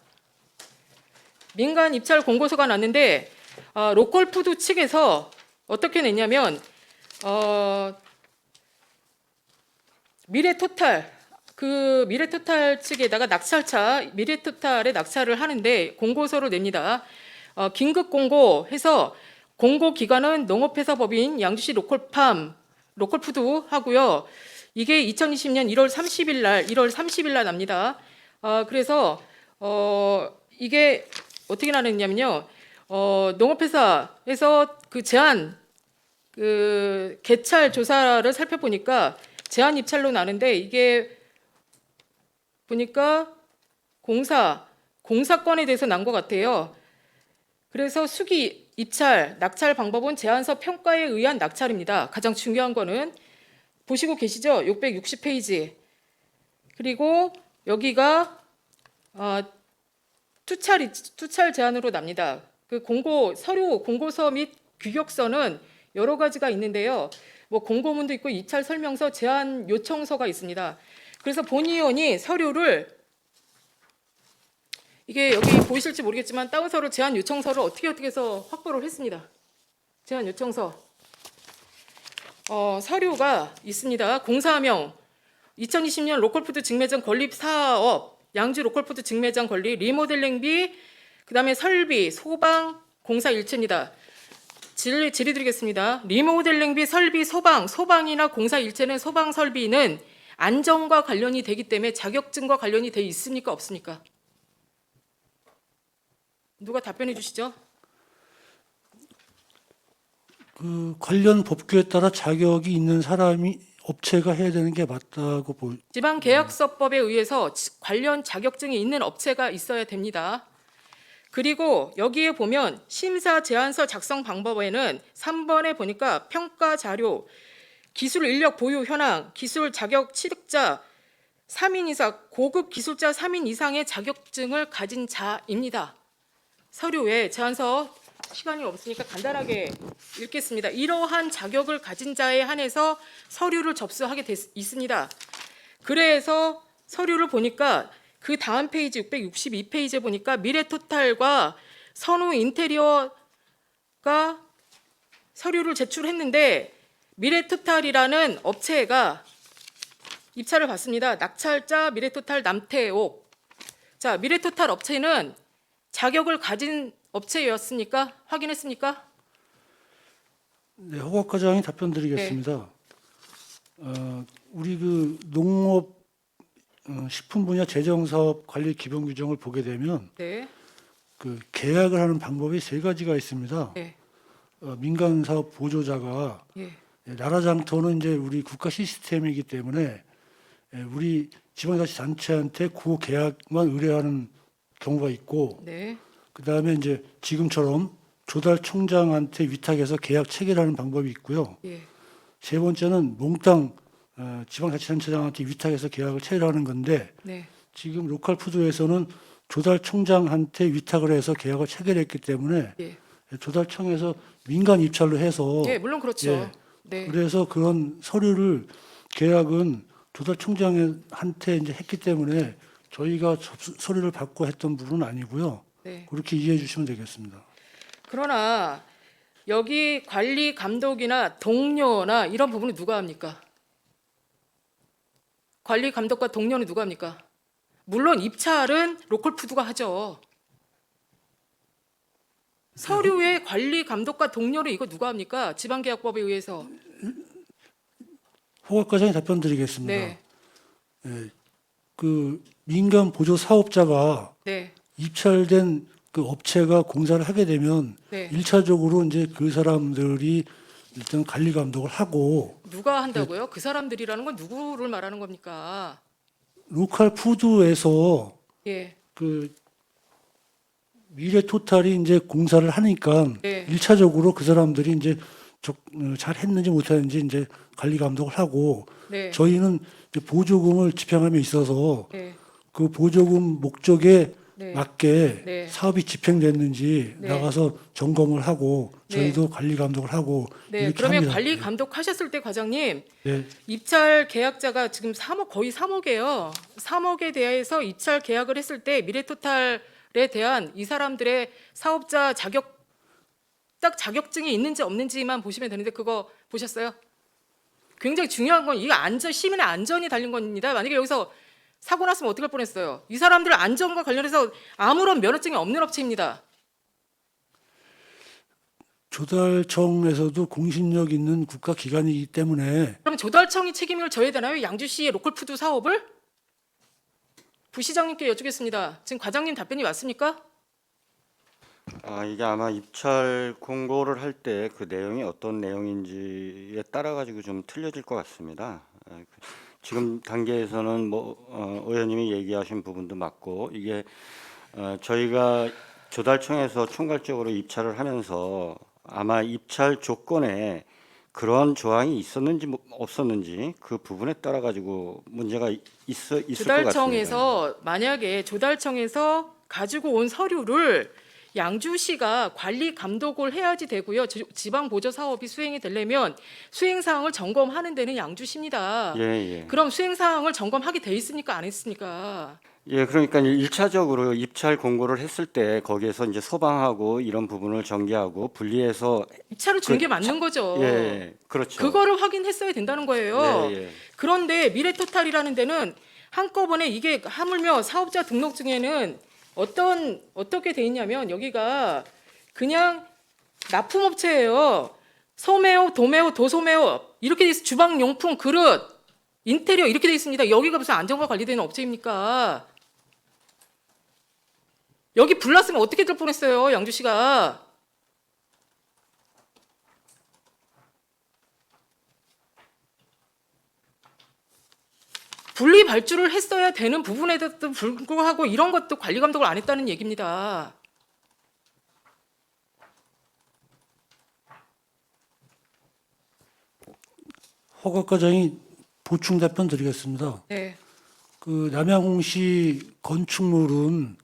민간 입찰 공고서가 났는데 로컬푸드 측에서 어떻게 냈냐면 미래토탈 측에다가 미래토탈에 낙찰을 하는데 공고서를 냅니다. 긴급 공고해서 공고 기관은 농업회사법인 양주시 로컬푸드 하고요. 이게 2020년 1월 30일 날 납니다. 그래서 이게 어떻게 나눴냐면요. 농업회사에서 그 개찰 조사를 살펴보니까 제한 입찰로 나는데 이게 보니까 공사건에 대해서 난 것 같아요. 그래서 수기, 입찰, 낙찰 방법은 제안서 평가에 의한 낙찰입니다. 가장 중요한 거는 보시고 계시죠? 660페이지. 그리고 여기가 투찰 제안으로 납니다. 그 공고서 및 규격서는 여러 가지가 있는데요. 뭐 공고문도 있고 입찰 설명서, 제안 요청서가 있습니다. 그래서 본의원이 서류를 이게 여기 보이실지 모르겠지만 다운서로 제안 요청서를 어떻게 해서 확보를 했습니다. 제안 요청서. 서류가 있습니다. 공사명 2020년 로컬푸드 직매장 건립 사업, 양주 로컬푸드 직매장 건립, 리모델링비, 그다음에 설비, 소방, 공사 일체입니다. 질의드리겠습니다. 리모델링비, 설비, 소방이나 공사 일체는 소방 설비는 안전과 관련이 되기 때문에 자격증과 관련이 돼 있습니까? 없습니까? 누가 답변해 주시죠? 그 관련 법규에 따라 자격이 있는 사람이 업체가 해야 되는 게 맞다고 지방계약서법에 의해서 관련 자격증이 있는 업체가 있어야 됩니다. 그리고 여기에 보면 심사 제안서 작성 방법에는 3번에 보니까 평가 자료, 기술 인력 보유 현황, 기술 자격 취득자 3인 이상, 고급 기술자 3인 이상의 자격증을 가진 자입니다. 서류에 제안서 시간이 없으니까 간단하게 읽겠습니다. 이러한 자격을 가진 자에 한해서 서류를 접수하게 있습니다. 그래서 서류를 보니까 그 다음 페이지 662페이지에 보니까 미래토탈과 선우 인테리어가 서류를 제출했는데 미래토탈이라는 업체가 입찰을 받습니다. 낙찰자 미래토탈 남태옥. 자, 미래토탈 업체는 자격을 가진 업체였습니까? 확인했습니까? 네, 허각 과장이 답변드리겠습니다. 우리 그 농업 식품 분야 재정 사업 관리 기본 규정을 보게 되면 네. 그 계약을 하는 방법이 세 가지가 있습니다. 네. 민간 사업 보조자가 예. 나라 장터는 이제 우리 국가 시스템이기 때문에 우리 지방자치단체한테 그 계약만 의뢰하는 경우가 있고, 네. 그 다음에 이제 지금처럼 조달 총장한테 위탁해서 계약 체결하는 방법이 있고요. 예. 세 번째는 몽땅 지방자치단체장한테 위탁해서 계약을 체결하는 건데, 네. 지금 로컬푸드에서는 조달 총장한테 위탁을 해서 계약을 체결했기 때문에 예. 조달청에서 민간 입찰로 해서 예, 물론 그렇죠. 예. 네. 그래서 그런 서류를 계약은 조달총장한테 이제 했기 때문에 저희가 서류를 받고 했던 부분은 아니고요. 네. 그렇게 이해해 주시면 되겠습니다. 그러나 여기 관리 감독이나 동료나 이런 부분은 누가 합니까? 관리 감독과 동료는 누가 합니까? 물론 입찰은 로컬푸드가 하죠. 서류의 관리 감독과 동료를 이거 누가 합니까? 지방계약법에 의해서. 허각 과장이 답변드리겠습니다. 네. 그 민간 보조 사업자가 네. 입찰된 그 업체가 공사를 하게 되면 네. 일차적으로 이제 그 사람들이 일단 관리 감독을 하고 누가 한다고요? 그 사람들이라는 건 누구를 말하는 겁니까? 로컬 푸드에서 예. 그 미래토탈이 이제 공사를 하니까 네. 일차적으로 그 사람들이 이제 잘 했는지 못했는지 이제 관리 감독을 하고 네. 저희는 이제 보조금을 집행함에 있어서 네. 그 보조금 목적에 네. 맞게 네. 사업이 집행됐는지 네. 나가서 점검을 하고 저희도 관리 감독을 하고 네. 이렇게 그러면 합니다. 관리 감독하셨을 때 과장님 네. 입찰 계약자가 지금 3억 거의 3억이에요. 3억에 대해서 입찰 계약을 했을 때 미래토탈에 대한 이 사람들의 사업자 자격 딱 자격증이 있는지 없는지만 보시면 되는데 그거 보셨어요? 굉장히 중요한 건 이 안전 시민의 안전이 달린 겁니다. 만약에 여기서 사고 났으면 어떻게 할 뻔했어요? 이 사람들 안전과 관련해서 아무런 면허증이 없는 업체입니다. 조달청에서도 공신력 있는 국가 기관이기 때문에 그럼 조달청이 책임을 져야 되나요? 양주시의 로컬푸드 사업을? 부시장님께 여쭙겠습니다. 지금 과장님 답변이 맞습니까? 이게 아마 입찰 공고를 할 때 그 내용이 어떤 내용인지에 따라 가지고 좀 틀려질 것 같습니다. 지금 단계에서는 의원님이 얘기하신 부분도 맞고 이게 저희가 조달청에서 총괄적으로 입찰을 하면서 아마 입찰 조건에 그런 조항이 있었는지 없었는지 그 부분에 따라 가지고 문제가 있을 것 같습니다. 조달청에서 만약에 조달청에서 가지고 온 서류를 양주시가 관리 감독을 해야지 되고요. 지방 보조 사업이 수행이 되려면 수행 사항을 점검하는 데는 양주시입니다. 예. 그럼 수행 사항을 점검하게 돼 있습니까? 안 했습니까? 예, 그러니까 일차적으로 입찰 공고를 했을 때 거기에서 이제 소방하고 이런 부분을 전개하고 분리해서 입찰을 준 게 맞는 거죠. 예, 그렇죠. 그거를 확인했어야 된다는 거예요. 예. 그런데 미래토탈이라는 데는 한꺼번에 이게 하물며 사업자 등록증에는 어떻게 돼 있냐면 여기가 그냥 납품업체예요. 소매업, 도매업, 도소매업 이렇게 돼 있어. 주방용품, 그릇, 인테리어 이렇게 돼 있습니다. 여기가 무슨 안전과 관리되는 업체입니까? 여기 불 났으면 어떻게 될 뻔했어요, 양주시가. 분리 발주를 했어야 되는 부분에도 불구하고 이런 것도 관리 감독을 안 했다는 얘기입니다. 허각 과장이 보충 답변 드리겠습니다. 네, 그 남양홍시 건축물은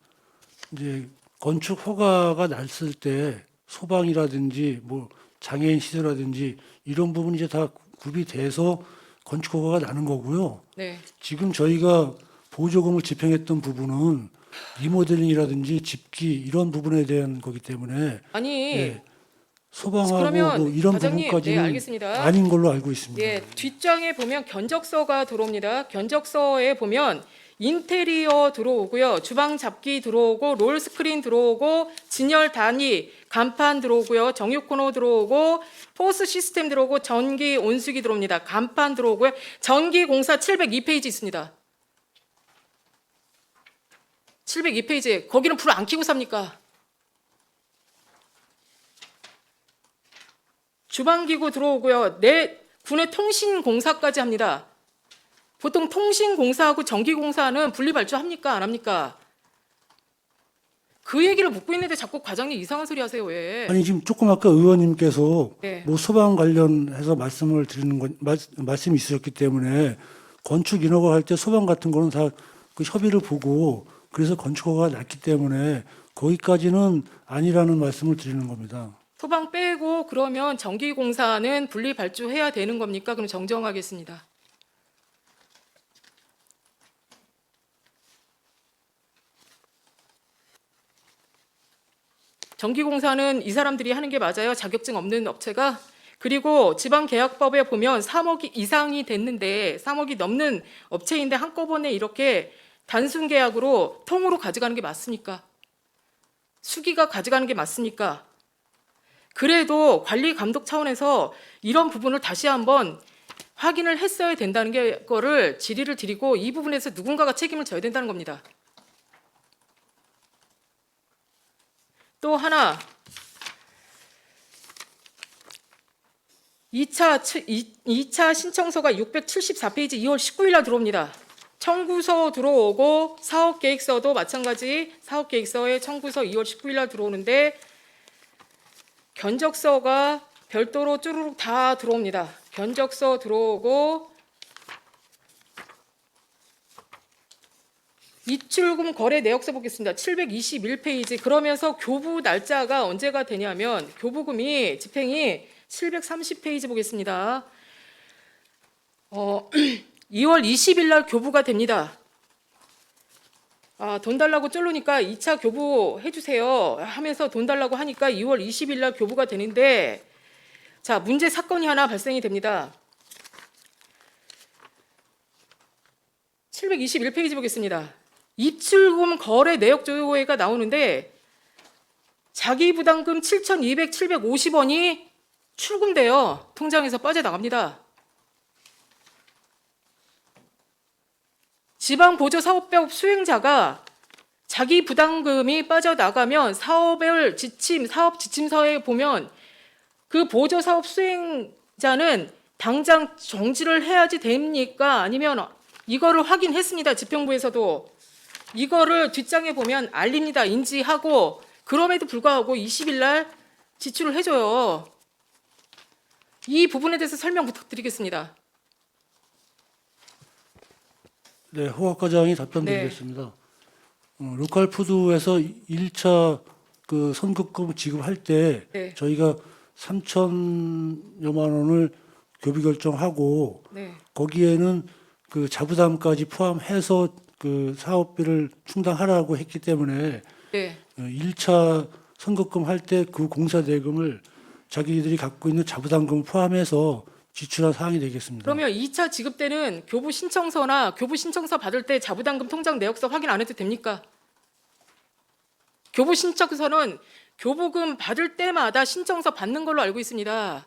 이제 건축 허가가 났을 때 소방이라든지 뭐 장애인 시설이라든지 이런 부분이 이제 다 구비돼서 건축 허가가 나는 거고요. 네. 지금 저희가 보조금을 집행했던 부분은 리모델링이라든지 집기 이런 부분에 대한 거기 때문에 아니 예, 소방하고 그러면 뭐 이런 과장님, 부분까지는 네, 알겠습니다. 아닌 걸로 알고 있습니다. 예, 뒷장에 보면 견적서가 들어옵니다. 견적서에 보면 인테리어 들어오고요. 주방 잡기 들어오고 롤 스크린 들어오고 진열 단위 간판 들어오고요. 정육 코너 들어오고 포스 시스템 들어오고 전기 온수기 들어옵니다. 간판 들어오고요. 전기 공사 702페이지 있습니다. 702페이지. 거기는 불 안 켜고 삽니까? 주방기구 들어오고요. 군의 통신공사까지 합니다. 보통 통신공사하고 전기공사는 분리발주합니까? 안 합니까? 그 얘기를 묻고 있는데 자꾸 과장님 이상한 소리 하세요. 왜? 아니 지금 조금 아까 의원님께서 네. 뭐 소방 관련해서 말씀을 드리는 건 말씀이 있으셨기 때문에 건축 인허가 할 때 소방 같은 거는 다 그 협의를 보고 그래서 건축 허가가 났기 때문에 거기까지는 아니라는 말씀을 드리는 겁니다. 소방 빼고 그러면 전기공사는 분리발주해야 되는 겁니까? 그럼 정정하겠습니다. 전기공사는 이 사람들이 하는 게 맞아요? 자격증 없는 업체가? 그리고 지방계약법에 보면 3억 이상이 됐는데 3억이 넘는 업체인데 한꺼번에 이렇게 단순 계약으로 통으로 가져가는 게 맞습니까? 수기가 가져가는 게 맞습니까? 그래도 관리 감독 차원에서 이런 부분을 다시 한번 확인을 했어야 된다는 거를 질의를 드리고 이 부분에서 누군가가 책임을 져야 된다는 겁니다. 또 하나 2차 신청서가 674페이지 2월 19일 날 들어옵니다. 청구서 들어오고 사업계획서도 마찬가지 사업계획서에 청구서 2월 19일 날 들어오는데 견적서가 별도로 쭈루룩 다 들어옵니다. 견적서 들어오고 입출금 거래 내역서 보겠습니다. 721페이지. 그러면서 교부 날짜가 언제가 되냐면 교부금이 집행이 730페이지 보겠습니다. 2월 20일 날 교부가 됩니다. 돈 달라고 쫄르니까 2차 교부 해주세요 하면서 돈 달라고 하니까 2월 20일 날 교부가 되는데 자 문제 사건이 하나 발생이 됩니다. 721페이지 보겠습니다. 입출금 거래 내역 조회가 나오는데 자기 부담금 7,200, 750원이 출금돼요. 통장에서 빠져나갑니다. 지방보조사업법 수행자가 자기 부담금이 빠져나가면 사업별 지침, 사업 지침서에 보면 그 보조사업 수행자는 당장 정지를 해야지 됩니까? 아니면 이거를 확인했습니다. 집행부에서도. 이거를 뒷장에 보면 알립니다. 인지하고 그럼에도 불구하고 20일 날 지출을 해줘요. 이 부분에 대해서 설명 부탁드리겠습니다. 네, 허각 과장이 답변드리겠습니다. 로컬푸드에서 1차 그 선급금 지급할 때 네. 저희가 3천여만 원을 교비 결정하고 네. 거기에는 그 자부담까지 포함해서 그 사업비를 충당하라고 했기 때문에 네. 1차 선급금 할 때 그 공사 대금을 자기들이 갖고 있는 자부담금 포함해서 지출한 사항이 되겠습니다. 그러면 2차 지급 때는 교부 신청서나 교부 신청서 받을 때 자부담금 통장 내역서 확인 안 해도 됩니까? 교부 신청서는 교부금 받을 때마다 신청서 받는 걸로 알고 있습니다.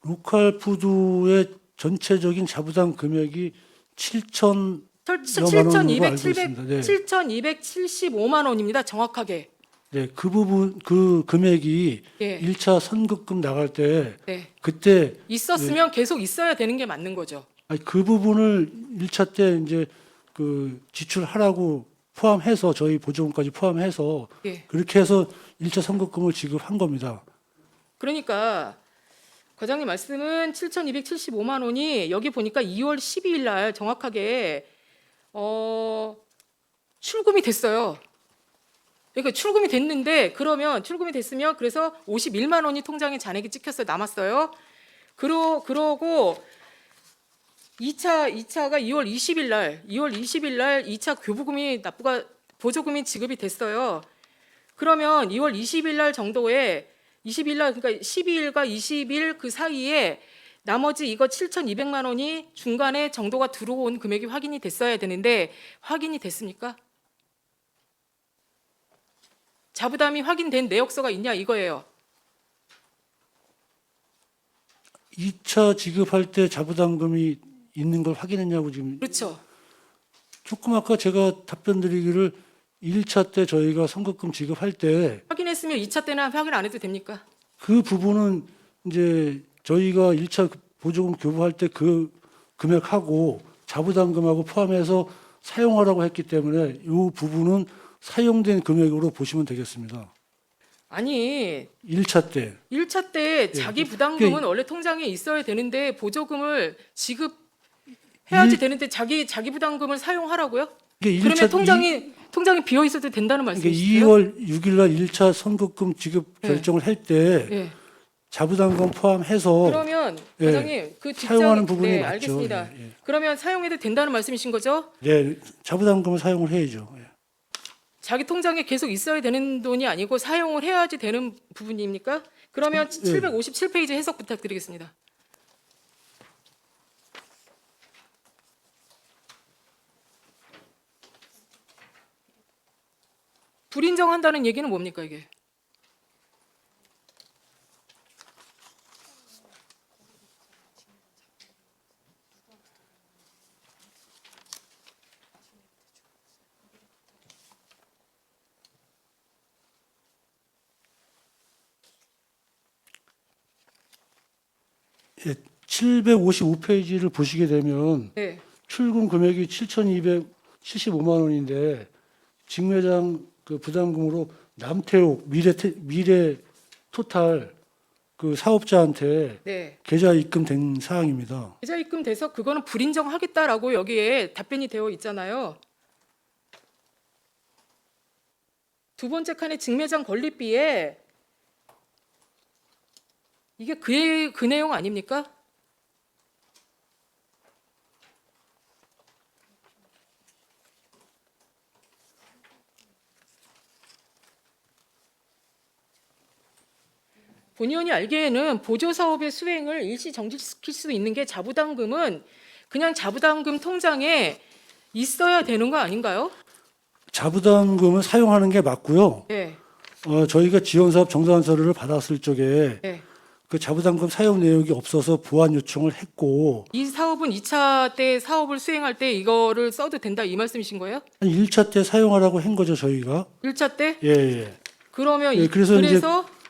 로컬푸드의 전체적인 자부담 금액이 7천 7,275만 원입니다. 정확하게. 네, 그 부분 그 금액이 예. 1차 선급금 나갈 때 네. 그때 있었으면 계속 있어야 되는 게 맞는 거죠. 아니, 그 부분을 1차 때 이제 그 지출하라고 포함해서 저희 보조금까지 포함해서 예. 그렇게 해서 1차 선급금을 지급한 겁니다. 그러니까 과장님 말씀은 7,275만 원이 여기 보니까 2월 12일 날 정확하게 출금이 됐어요. 그러니까 출금이 됐는데 그러면 출금이 됐으면 그래서 51만 원이 통장에 잔액이 찍혔어요. 남았어요. 그러고 2차가 2월 20일 날 2차 교부금이 보조금이 지급이 됐어요. 그러면 2월 20일 날 정도에 20일 날 그러니까 12일과 20일 그 사이에 나머지 이거 7,200만 원이 중간에 정도가 들어온 금액이 확인이 됐어야 되는데 확인이 됐습니까? 자부담이 확인된 내역서가 있냐 이거예요. 2차 지급할 때 자부담금이 있는 걸 확인했냐고 지금 그렇죠. 조금 아까 제가 답변 드리기를 1차 때 저희가 선급금 지급할 때 확인했으면 2차 때는 확인 안 해도 됩니까? 그 부분은 이제 저희가 1차 보조금 교부할 때 그 금액하고 자부담금하고 포함해서 사용하라고 했기 때문에 이 부분은 사용된 금액으로 보시면 되겠습니다. 아니 1차 때. 1차 때 자기 부담금은 그게- 원래 통장에 있어야 되는데 보조금을 지급해야지 되는데 자기 부담금을 사용하라고요? 이게 그러면 통장이 비어 있어도 된다는 그러니까 말씀이시죠? 2월 6일 날 1차 선급금 지급 네. 결정을 할 때 예. 자부담금 포함해서 그러면 예, 과장님 그 사용하는 부분이 네, 맞죠. 알겠습니다. 예, 예. 그러면 사용해도 된다는 말씀이신 거죠? 네, 자부담금을 사용을 해야죠. 예. 자기 통장에 계속 있어야 되는 돈이 아니고 사용을 해야지 되는 부분입니까? 그러면 757페이지 해석 부탁드리겠습니다. 불인정한다는 얘기는 뭡니까 이게? 예, 755페이지를 보시게 되면 네. 출금 금액이 7,275만 원인데 직매장 그 부담금으로 남태옥 미래 토탈 그 사업자한테 네. 계좌 입금된 사항입니다. 계좌 입금돼서 그거는 불인정하겠다라고 여기에 답변이 되어 있잖아요. 두 번째 칸의 직매장 권리비에 이게 그 내용 아닙니까? 본의원이 알기에는 보조사업의 수행을 일시 정지시킬 수 있는 게 자부담금은 그냥 자부담금 통장에 있어야 되는 거 아닌가요? 자부담금을 사용하는 게 맞고요. 네, 저희가 지원사업 정산서를 받았을 적에 네. 그 자부담금 사용 내역이 없어서 보완 요청을 했고 이 사업은 2차 때 사업을 수행할 때 이거를 써도 된다 이 말씀이신 거예요? 한 1차 때 사용하라고 한 거죠 저희가. 1차 때? 예, 예. 그러면 예, 그래서 이제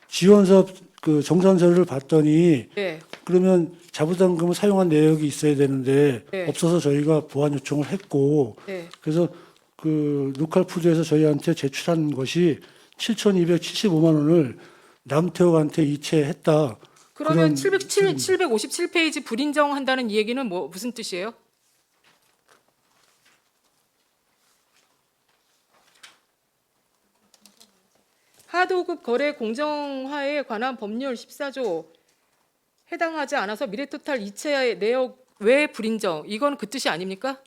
지원사업 그 정산서를 봤더니 네, 그러면 자부담금을 사용한 내역이 있어야 되는데 네. 없어서 저희가 보완 요청을 했고 네. 그래서 그 로컬푸드에서 저희한테 제출한 것이 7,275만 원을 남태옥한테 이체했다. 그러면 그런 757페이지 불인정한다는 이 얘기는 무슨 뜻이에요? 하도급 거래 공정화에 관한 법률 14조 해당하지 않아서 미래토탈 이체 내역 외 불인정 이건 그 뜻이 아닙니까?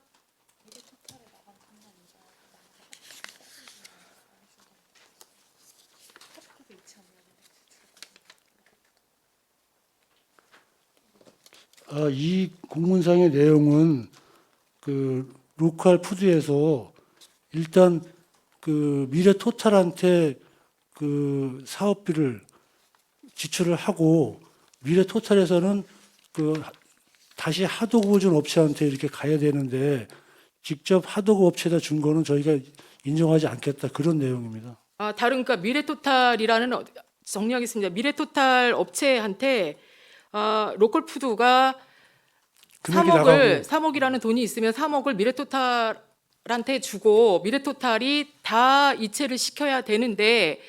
이 공문상의 내용은 그 로컬 푸드에서 일단 그 미래 토탈한테 그 사업비를 지출을 하고 미래 토탈에서는 그 다시 하도급 준 업체한테 이렇게 가야 되는데 직접 하도급 업체에다 준 거는 저희가 인정하지 않겠다 그런 내용입니다. 아, 다른 그러니까 미래토탈이라는 정리하겠습니다. 미래토탈 업체한테 로컬푸드가 금액이 나가고 3억이라는 돈이 있으면 3억을 미래토탈한테 주고 미래토탈이 다 이체를 시켜야 되는데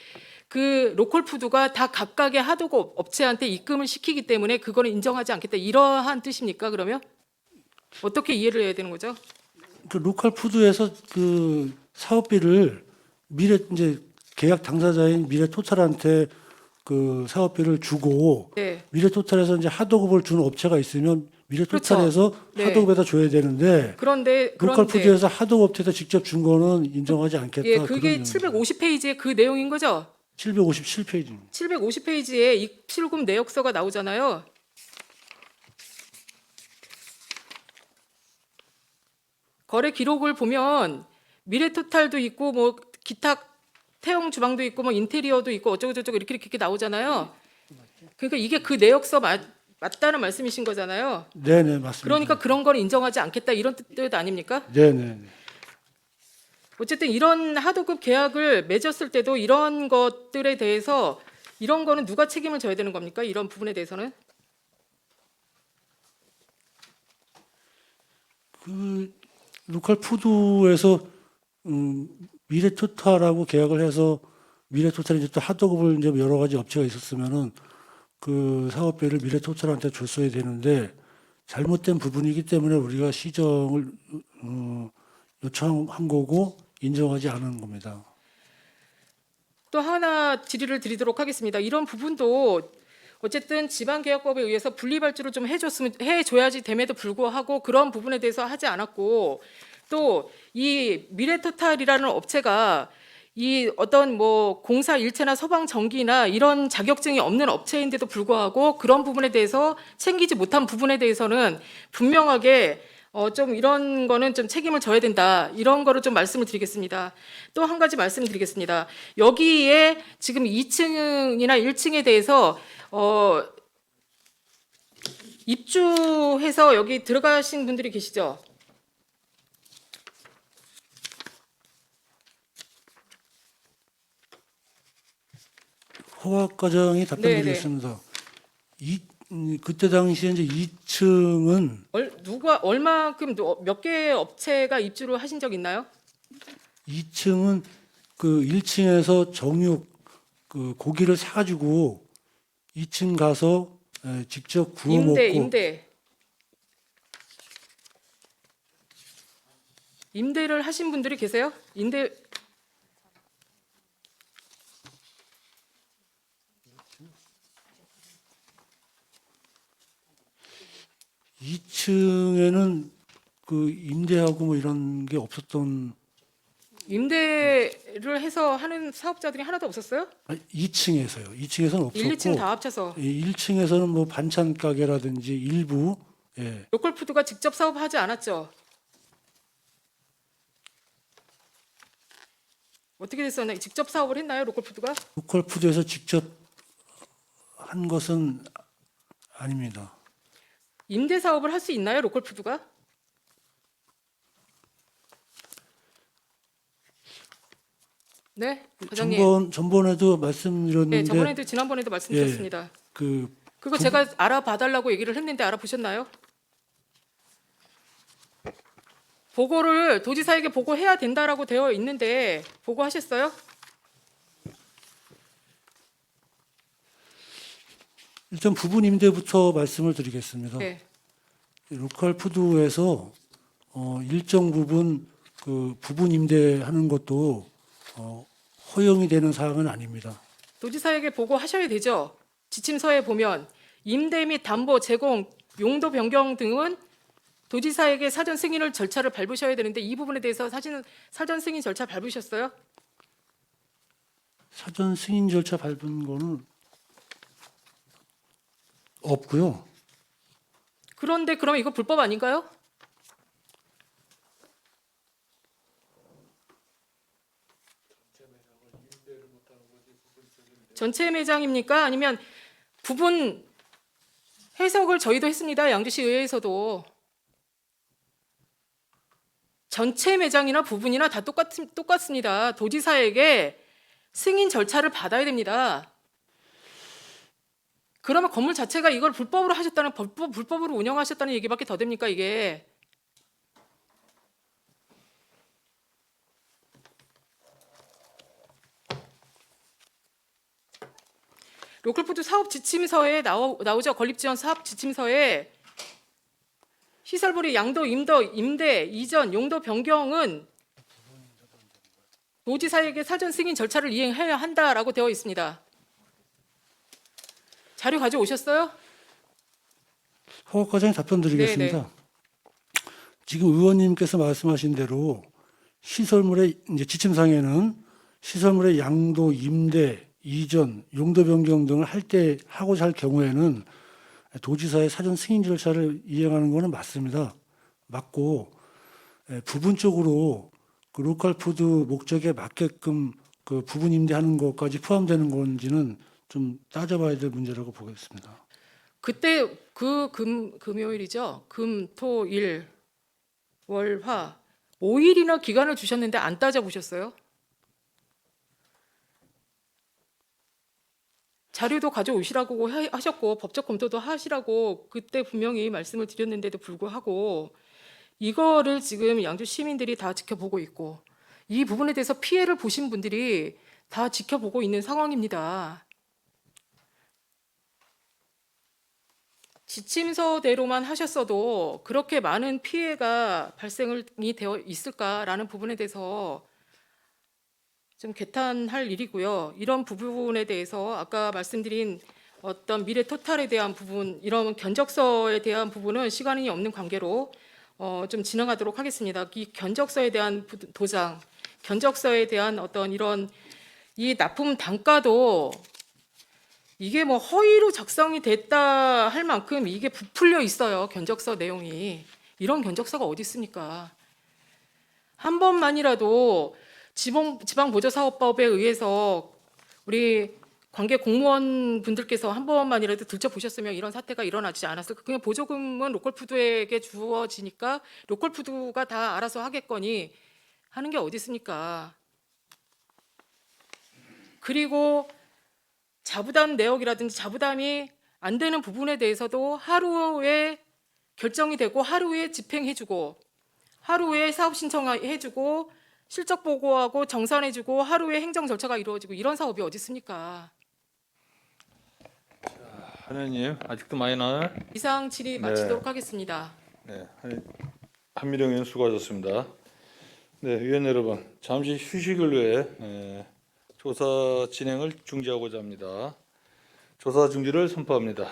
그 로컬푸드가 다 각각의 하도급 업체한테 입금을 시키기 때문에 그거는 인정하지 않겠다 이러한 뜻입니까? 그러면 어떻게 이해를 해야 되는 거죠? 그 로컬 푸드에서 그 사업비를 미래 이제 계약 당사자인 미래토탈한테 그 사업비를 주고 네. 미래토탈에서 이제 하도급을 주는 업체가 있으면 미래토탈에서 그렇죠. 네. 하도급에다 줘야 되는데 그런데 로컬푸드에서 하도급 업체에다 직접 준 거는 인정하지 않겠다. 예, 그게 750페이지의 그 내용인 거죠. 757페이지입니다. 750페이지에 입실금 내역서가 나오잖아요. 거래 기록을 보면 미래토탈도 있고 뭐 기타 태용 주방도 있고 뭐 인테리어도 있고 어쩌고 저쩌고 이렇게 나오잖아요. 그러니까 이게 그 내역서 맞다는 말씀이신 거잖아요. 네네 맞습니다. 그러니까 그런 걸 인정하지 않겠다 이런 뜻 아닙니까? 네네. 어쨌든 이런 하도급 계약을 맺었을 때도 이런 것들에 대해서 이런 거는 누가 책임을 져야 되는 겁니까? 이런 부분에 대해서는? 그 로컬푸드에서 미래토탈하고 계약을 해서 미래토탈이 이제 또 하도급을 이제 여러 가지 업체가 있었으면은 그 사업비를 미래토탈한테 줬어야 되는데 잘못된 부분이기 때문에 우리가 시정을 요청한 거고 인정하지 않은 겁니다. 또 하나 질의를 드리도록 하겠습니다. 이런 부분도 어쨌든 지방계약법에 의해서 분리발주를 좀 해줘야지 됨에도 불구하고 그런 부분에 대해서 하지 않았고 또 이 미래토탈이라는 업체가 이 어떤 뭐 공사 일체나 서방 전기나 이런 자격증이 없는 업체인데도 불구하고 그런 부분에 대해서 챙기지 못한 부분에 대해서는 분명하게 좀 이런 거는 좀 책임을 져야 된다. 이런 거를 좀 말씀을 드리겠습니다. 또 한 가지 말씀드리겠습니다. 여기에 지금 2층이나 1층에 대해서 입주해서 여기 들어가신 분들이 계시죠? 허가 과정이 답변드리겠습니다. 그때 당시에 이제 2층은 누가 얼마큼 몇 개의 업체가 입주를 하신 적 있나요? 2층은 그 1층에서 정육 그 고기를 사가지고 2층 가서 직접 구워 먹고 임대를 하신 분들이 계세요? 2층에는 그 임대하고 뭐 이런 게 없었던. 임대를 해서 하는 사업자들이 하나도 없었어요? 2층에서요. 2층에서는 없었고 1, 2층 다 합쳐서 1층에서는 뭐 반찬 가게라든지 일부 로컬푸드가 직접 사업하지 않았죠? 어떻게 됐었나요? 직접 사업을 했나요, 로컬푸드가? 로컬푸드에서 직접 한 것은 아닙니다. 임대 사업을 할 수 있나요, 로컬푸드가? 네, 과장님. 전번에도 말씀드렸는데 네, 저번에도 지난번에도 말씀드렸습니다. 그거 제가 알아봐달라고 얘기를 했는데 알아보셨나요? 보고를 도지사에게 보고해야 된다라고 되어 있는데 보고하셨어요? 일단 부분 임대부터 말씀을 드리겠습니다. 네. 로컬푸드에서 일정 부분 그 부분 임대하는 것도 허용이 되는 사항은 아닙니다. 도지사에게 보고하셔야 되죠. 지침서에 보면 임대 및 담보 제공, 용도 변경 등은 도지사에게 사전 승인을 절차를 밟으셔야 되는데 이 부분에 대해서 사전 승인 절차 밟으셨어요? 사전 승인 절차 밟은 거는 없고요. 그런데 그럼 이거 불법 아닌가요? 전체 매장입니까? 아니면 부분 해석을 저희도 했습니다. 양주시 의회에서도. 전체 매장이나 부분이나 다 똑같습니다. 도지사에게 승인 절차를 받아야 됩니다. 그러면 건물 자체가 이걸 불법으로 하셨다는 불법으로 운영하셨다는 얘기밖에 더 됩니까 이게? 로컬푸드 사업 지침서에 나오죠. 건립지원 사업 지침서에 시설물의 양도, 임대, 이전, 용도 변경은 도지사에게 사전 승인 절차를 이행해야 한다라고 되어 있습니다. 자료 가져오셨어요? 허 과장님 답변 드리겠습니다. 지금 의원님께서 말씀하신 대로 시설물의 이제 지침상에는 시설물의 양도, 임대, 이전, 용도 변경 등을 하고자 할 경우에는 도지사의 사전 승인 절차를 이행하는 것은 맞습니다. 맞고 부분적으로 그 로컬 푸드 목적에 맞게끔 그 부분 임대하는 것까지 포함되는 건지는 좀 따져봐야 될 문제라고 보겠습니다. 그때 그 금요일이죠. 금, 토, 일, 월, 화 5일이나 기간을 주셨는데 안 따져보셨어요? 자료도 가져오시라고 하셨고 법적 검토도 하시라고 그때 분명히 말씀을 드렸는데도 불구하고 이거를 지금 양주 시민들이 다 지켜보고 있고 이 부분에 대해서 피해를 보신 분들이 다 지켜보고 있는 상황입니다. 지침서대로만 하셨어도 그렇게 많은 피해가 발생이 되어 있을까라는 부분에 대해서 좀 개탄할 일이고요. 이런 부분에 대해서 아까 말씀드린 어떤 미래 토탈에 대한 부분, 이런 견적서에 대한 부분은 시간이 없는 관계로 좀 진행하도록 하겠습니다. 이 견적서에 대한 도장, 견적서에 대한 어떤 이런 이 납품 단가도 이게 뭐 허위로 작성이 됐다 할 만큼 이게 부풀려 있어요. 견적서 내용이. 이런 견적서가 어디 있습니까? 한 번만이라도 지방보조사업법에 의해서 우리 관계 공무원 분들께서 한 번만이라도 들춰보셨으면 이런 사태가 일어나지 않았을까. 그냥 보조금은 로컬푸드에게 주어지니까 로컬푸드가 다 알아서 하겠거니 하는 게 어디 있습니까? 그리고 자부담 내역이라든지 자부담이 안 되는 부분에 대해서도 하루에 결정이 되고 하루에 집행해주고 하루에 사업 신청해주고 실적 보고하고 정산해주고 하루에 행정 절차가 이루어지고 이런 사업이 어디 있습니까? 하느님 아직도 마이너. 이상 질의 마치도록 하겠습니다. 네, 한미령 의원 수고하셨습니다. 네, 의원 여러분 잠시 휴식을 위해 조사 진행을 중지하고자 합니다. 조사 중지를 선포합니다.